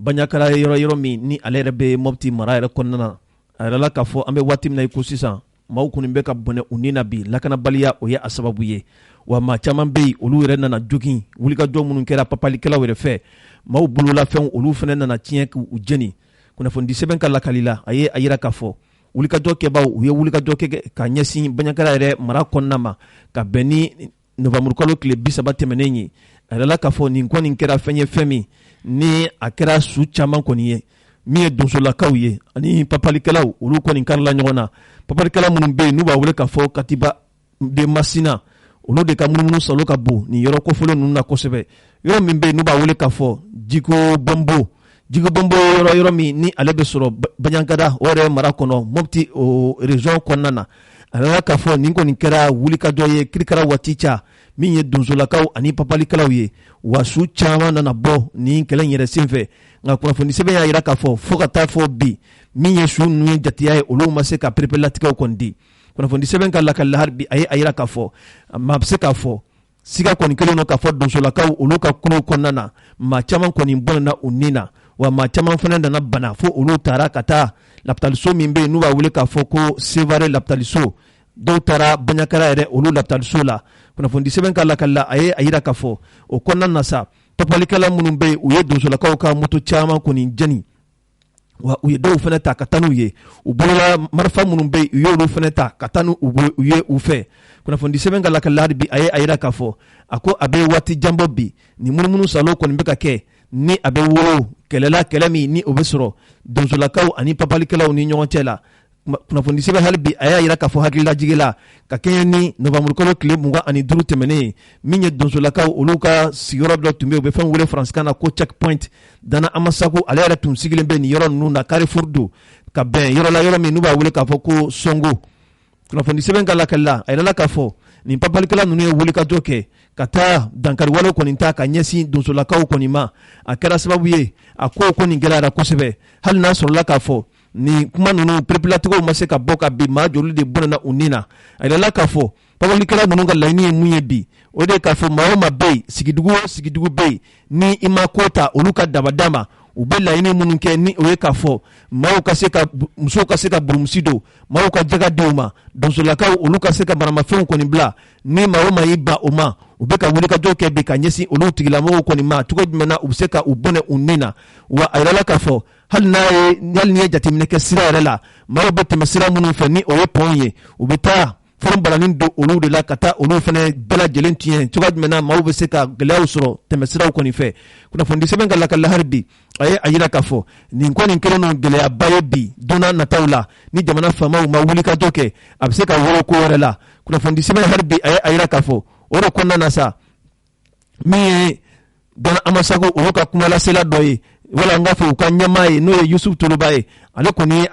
Baɲakara ye yɔrɔ min ni ale yɛrɛ bɛ Mopti mara yɛrɛ kɔnɔna na a yɛrɛ la k'a fɔ an bɛ waati min na i ko sisan maaw kɔni bɛ ka bɔnɛ u ni na bi lakanabaliya o ye a sababu ye wa maa caman bɛ yen olu yɛrɛ nana jogin wulikajɔ minnu kɛra papalikɛlaw yɛrɛ fɛ maaw bololafɛnw olu fana nana tiɲɛ k'u jeni kunnafoni sɛbɛn ka lakali la a ye a jira k'a fɔ wulikajɔ kɛbaw u ye wulikajɔ kɛ ka ɲɛsin Baɲankara yɛrɛ mara kɔnɔna ma ka bɛn ni novembre kalo tile 30 tɛmɛnen ye a yɛrɛla k'a fɔ nin kɔni kɛra fɛn ye fɛn min ni a kɛra su caman kɔni ye min ye donsolakaw ye ani papalikɛlaw olu kɔni karila ɲɔgɔn na papalikɛla minnu bɛ yen n'u b'a wele k'a fɔ Katiba de Masina olu de ka munumunu salo ka bon ni yɔrɔ kɔfɔlen ninnu na kosɛbɛ yɔrɔ min bɛ yen n'u b'a wele k'a fɔ Jiko Bombo yɔrɔ min ni ale bɛ sɔrɔ Baɲankara o yɛrɛ mara kɔnɔ Mopti o région kɔnɔna na a yɛrɛ k'a fɔ nin kɔni kɛra wulikajɔ ye kirikara waati ca min ye donsolakaw ani papalikɛlaw ye wa su caman nana bɔ nin kɛlɛ in yɛrɛ senfɛ nka kunnafoni sɛbɛn y'a jira k'a fɔ fo ka taa fɔ bi min ye su ninnu ye jateya ye olu ma se ka perepelatigɛw kɔni di kunnafoni sɛbɛn ka lakali hali bi a ye a jira k'a fɔ maa bɛ se k'a fɔ siga kɔni kelen don k'a fɔ donsolakaw olu ka kulo kɔnɔna na maa caman kɔni bɔnna u ni na wa maa caman fana nana bana fo olu taara ka taa lapitaliso min bɛ yen n'u b'a wele k'a fɔ ko Sevare lapitaliso dɔw taara Baɲankara yɛrɛ olu lapitaliso la kunnafoni sɛbɛn ka lakali la a ye a jira k'a fɔ o kɔnɔna na sa papalikɛla minnu bɛ yen u ye donsolakaw ka moto caman kɔni jeni wa u ye dɔw fana ta ka taa n'u ye u bolola marifa minnu bɛ yen u y'olu fana ta ka taa n'u ye u fɛ kunnafoni sɛbɛn ka lakali la bi a ye a jira k'a fɔ a ko a bɛ waati janbɔ bi ni munumunu salo kɔni bɛ ka kɛ ni a bɛ wolo kɛlɛ min ni o bɛ sɔrɔ donsolakaw ani papalikɛlaw ni ɲɔgɔn cɛ la kunnafoni sɛbɛn hali bi a y'a jira k'a fɔ hakililajigi la ka kɛɲɛ ni novembre kalo tile 25 tɛmɛnen ye min ye donsolakaw olu ka sigiyɔrɔ dɔ tun bɛ u bɛ fɛn wele faransikan na ko checkpoint Dana Amasago ale yɛrɛ tun sigilen bɛ nin yɔrɔ ninnu na Carrefour do ka bɛn yɔrɔ la yɔrɔ min n'u b'a wele k'a fɔ ko Songo kunnafoni sɛbɛn ka lakali la a yɛrɛla k'a fɔ nin papalikɛla ninnu ye wulikajɔ kɛ ka taa dankariwalew kɔni ta ka ɲɛsin donsolakaw kɔni ma a kɛra sababu ye a ko kɔni gɛlɛyara kosɛbɛ hali n'a sɔrɔla k'a fɔ ni kuma ninnu perepelatigiw ma se ka bɔ ka bi maa joli de bɔnna u ni na a yɛrɛla k'a fɔ papalikɛla ninnu ka laɲini ye mun ye bi o de k'a fɔ maa o maa bɛ yen sigidugu bɛ yen ni i ma ko ta olu ka dabada ma u bɛ laɲini minnu kɛ ni o ye k'a fɔ musow ka se ka burumusi don maaw ka jaga di u ma donsolakaw olu ka se ka maramafɛnw kɔni bila ni maa o maa y'i ban o ma u bɛ ka wulikajɔ kɛ bi ka ɲɛsin olu tigilamɔgɔw kɔni ma cogo jumɛn na u bɛ se ka u bɔnɛ u ni na wa a yɛrɛla k'a fɔ hali ni ye jateminɛ kɛ sira yɛrɛ la maaw bɛ tɛmɛ sira minnu fɛ ni o ye pɔn ye u bɛ taa fɔlɔ balanin don olu de la ka taa olu fana bɛɛ lajɛlen tiɲɛ cogoya jumɛn na maaw bɛ se ka gɛlɛyaw sɔrɔ tɛmɛsiraw kɔni fɛ kunnafoni sɛbɛn ka lakali hali bi a ye a jira k'a fɔ nin kɔni kɛlen don gɛlɛyaba ye bi don n'a nataw la ni jamana faamaw ma wulikajɔ kɛ a bɛ se ka wɔrɔ ko wɛrɛ la kunnafoni sɛbɛn hali bi a ye a jira k'a fɔ o de kɔnɔna na sa min ye Dana Amasago olu ka kumalasela dɔ ye wala n k'a fɔ u ka ɲɛmaa ye n'o ye Yusufu Toloba ye ale kɔni ye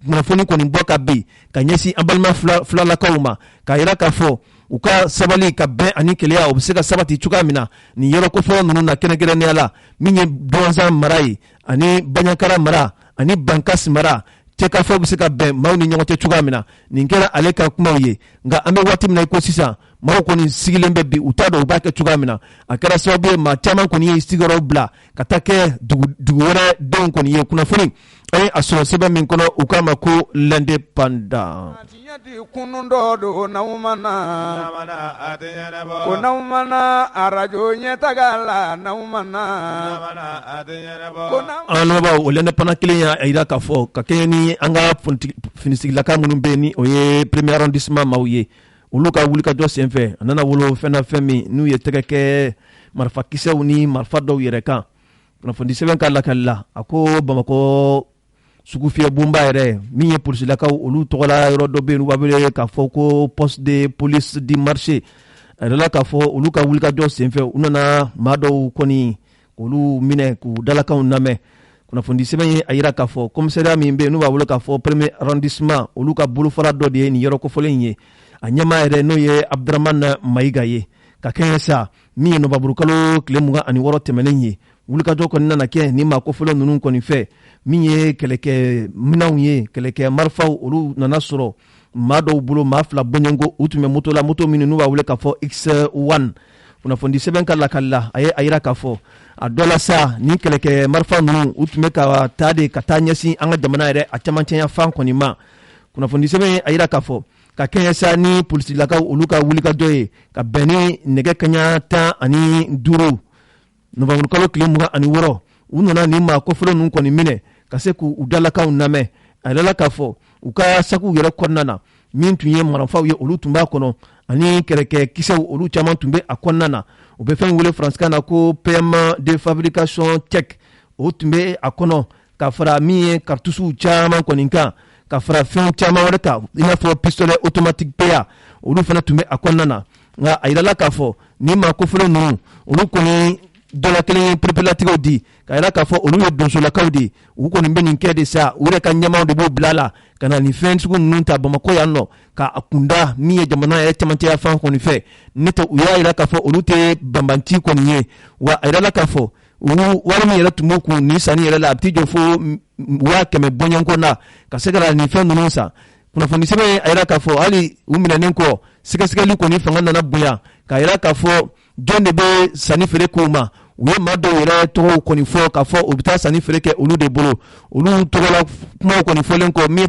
kunnafoni kɔni bɔ ka bin ka ɲɛsin an balima filalakaw ma k'a jira k'a fɔ u ka sabali ka bɛn ani keleya u bɛ se ka sabati cogoya min na nin yɔrɔ kofɔlɔ ninnu na kɛrɛnkɛrɛnnenya la min ye Douentza mara ye ani Baɲankara mara ani Bankasi mara cɛkafɔ bɛ se ka bɛn maaw ni ɲɔgɔn cɛ cogoya min na nin kɛra ale ka kumaw ye nka an bɛ waati min na i ko sisan maaw kɔni sigilen bɛ bi u t'a dɔn u b'a kɛ cogoya min na a kɛra sababu ye maa caman kɔni ye sigiyɔrɔw bila ka taa kɛ dugu wɛrɛ denw kɔni ye kunnafoni an ye a sɔrɔ sɛbɛn min kɔnɔ u k'a ma ko l'indépendant kunun dɔ don n'aw mana ko n'aw mana arajo ɲɛtaga la n'aw mana an lamɛnbaaw o l'indépendant kelen y'a jira k'a fɔ ka kɛɲɛ ni an ka finisigilaka minnu bɛ yen ni o ye premier arrondissement maaw ye olu ka wulikajɔ senfɛ a nana wolo fɛn na fɛn min n'u ye tɛgɛ kɛ marifakisɛw ni marifa dɔw yɛrɛ kan kunnafoni sɛbɛn ka lakali la a ko Bamakɔ sugu fiyɛ bonba yɛrɛ min ye polisilakaw olu tɔgɔla yɔrɔ dɔ bɛ yen n'u b'a wele k'a fɔ ko poste de police du marché a yɛrɛla k'a fɔ olu ka wulikajɔ senfɛ u nana maa dɔw kɔni k'olu minɛ k'u dalakanw lamɛn kunnafoni sɛbɛn ye a jira k'a fɔ commissariat min bɛ yen n'u b'a wele k'a fɔ premier arrondissement olu ka bolofara dɔ de ye nin yɔrɔ kofɔlen in ye a ɲɛmaa yɛrɛ n'o ye Abdramane Mayiga ye ka kɛɲɛ sa min ye novembre kalo tile 26 tɛmɛnen ye wulikajɔ kɔni nana kɛ ni maa kofɔlen ninnu kɔni fɛ min ye kɛlɛkɛ minanw ye kɛlɛkɛ marifaw olu nana sɔrɔ maa dɔw bolo maa 2 bɔɲɔgɔnko u tun bɛ moto la moto minnu n'u b'a wele k'a fɔ X1 kunnafoni sɛbɛn ka lakali la a ye a jira k'a fɔ a dɔ la sa ni kɛlɛkɛ marifa ninnu u tun bɛ ka taa de ka taa ɲɛsin an ka jamana yɛrɛ a camancɛya fan kɔni ma kunnafoni sɛbɛn ye a jira k'a fɔ ka kɛɲɛ sa ni polisilakaw olu ka wulikajɔ ye ka bɛn ni nɛgɛ kaɲa 15 novembre kalo tile 26 u nana ni maa kɔfɔlɔ ninnu kɔni minɛ ka se k'u dalakanw lamɛn a yɛrɛla k'a fɔ u ka sakiw yɛrɛ kɔnɔna na min tun ye maranfaw ye olu tun b'a kɔnɔ ani kɛrɛkɛ kisɛw olu caman tun bɛ a kɔnɔna na u bɛ fɛn wele faransikan na ko paiement de fabrication tchèque o tun bɛ a kɔnɔ ka fara min ye cartouches caman kɔni kan ka fara fɛn caman wɛrɛ kan i n'a fɔ pistolet automatique PA olu fana tun bɛ a kɔnɔna na nka a yirala k'a fɔ ni maa kofɔlen ninnu olu kɔni dɔla kelen ye perepelatigɛw di ka yira k'a fɔ olu ye donsolakaw de u kɔni bɛ nin kɛ de sa u yɛrɛ ka ɲɛmaw de b'o bila la ka na nin fɛn sugu ninnu ta Bamakɔ yan nɔ ka a kunda min ye jamana yɛrɛ camancɛya fan kɔni fɛ ne tɛ u y'a yira k'a fɔ olu tɛ banbanci kɔni ye wa a yirala k'a fɔ wari min yɛrɛ tun b'u kun nin sanni yɛrɛ la a bɛ t'i jɔ fo 100 bɔɲɔgɔnko na ka se ka nin fɛn ninnu san kunnafoni sɛbɛn a yira k'a fɔ hali u minɛnen kɔ sɛgɛsɛgɛli kɔni fanga nana bonya k'a yira k'a fɔ jɔn de bɛ sanni feere k'u ma u ye maa dɔw yɛrɛ tɔgɔw kɔni fɔ k'a fɔ u bɛ taa sanni feere kɛ olu de bolo olu tɔgɔla kumaw kɔni fɔlen kɔ min ye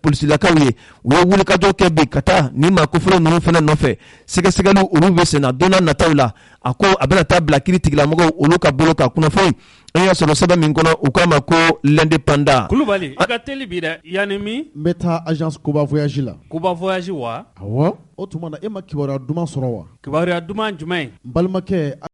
polisilakaw ye u ye wulikajɔ kɛ bi ka taa nin maa kofɔlen ninnu fana nɔfɛ sɛgɛsɛgɛliw olu bɛ senna don n'a nataw la a ko a bɛna taa bila kiiri tigilamɔgɔw olu ka bolo ka kunnafoni an y'a sɔrɔ sɛbɛn min kɔnɔ u k'a ma ko l'indépendant. Kulubali i ka teli bi dɛ yanni min. n bɛ taa agence Koba voyage la. Koba voyage wa. awɔ o tuma na e ma kibaruya duman sɔrɔ wa. kibaruya duman jumɛn. n balimakɛ.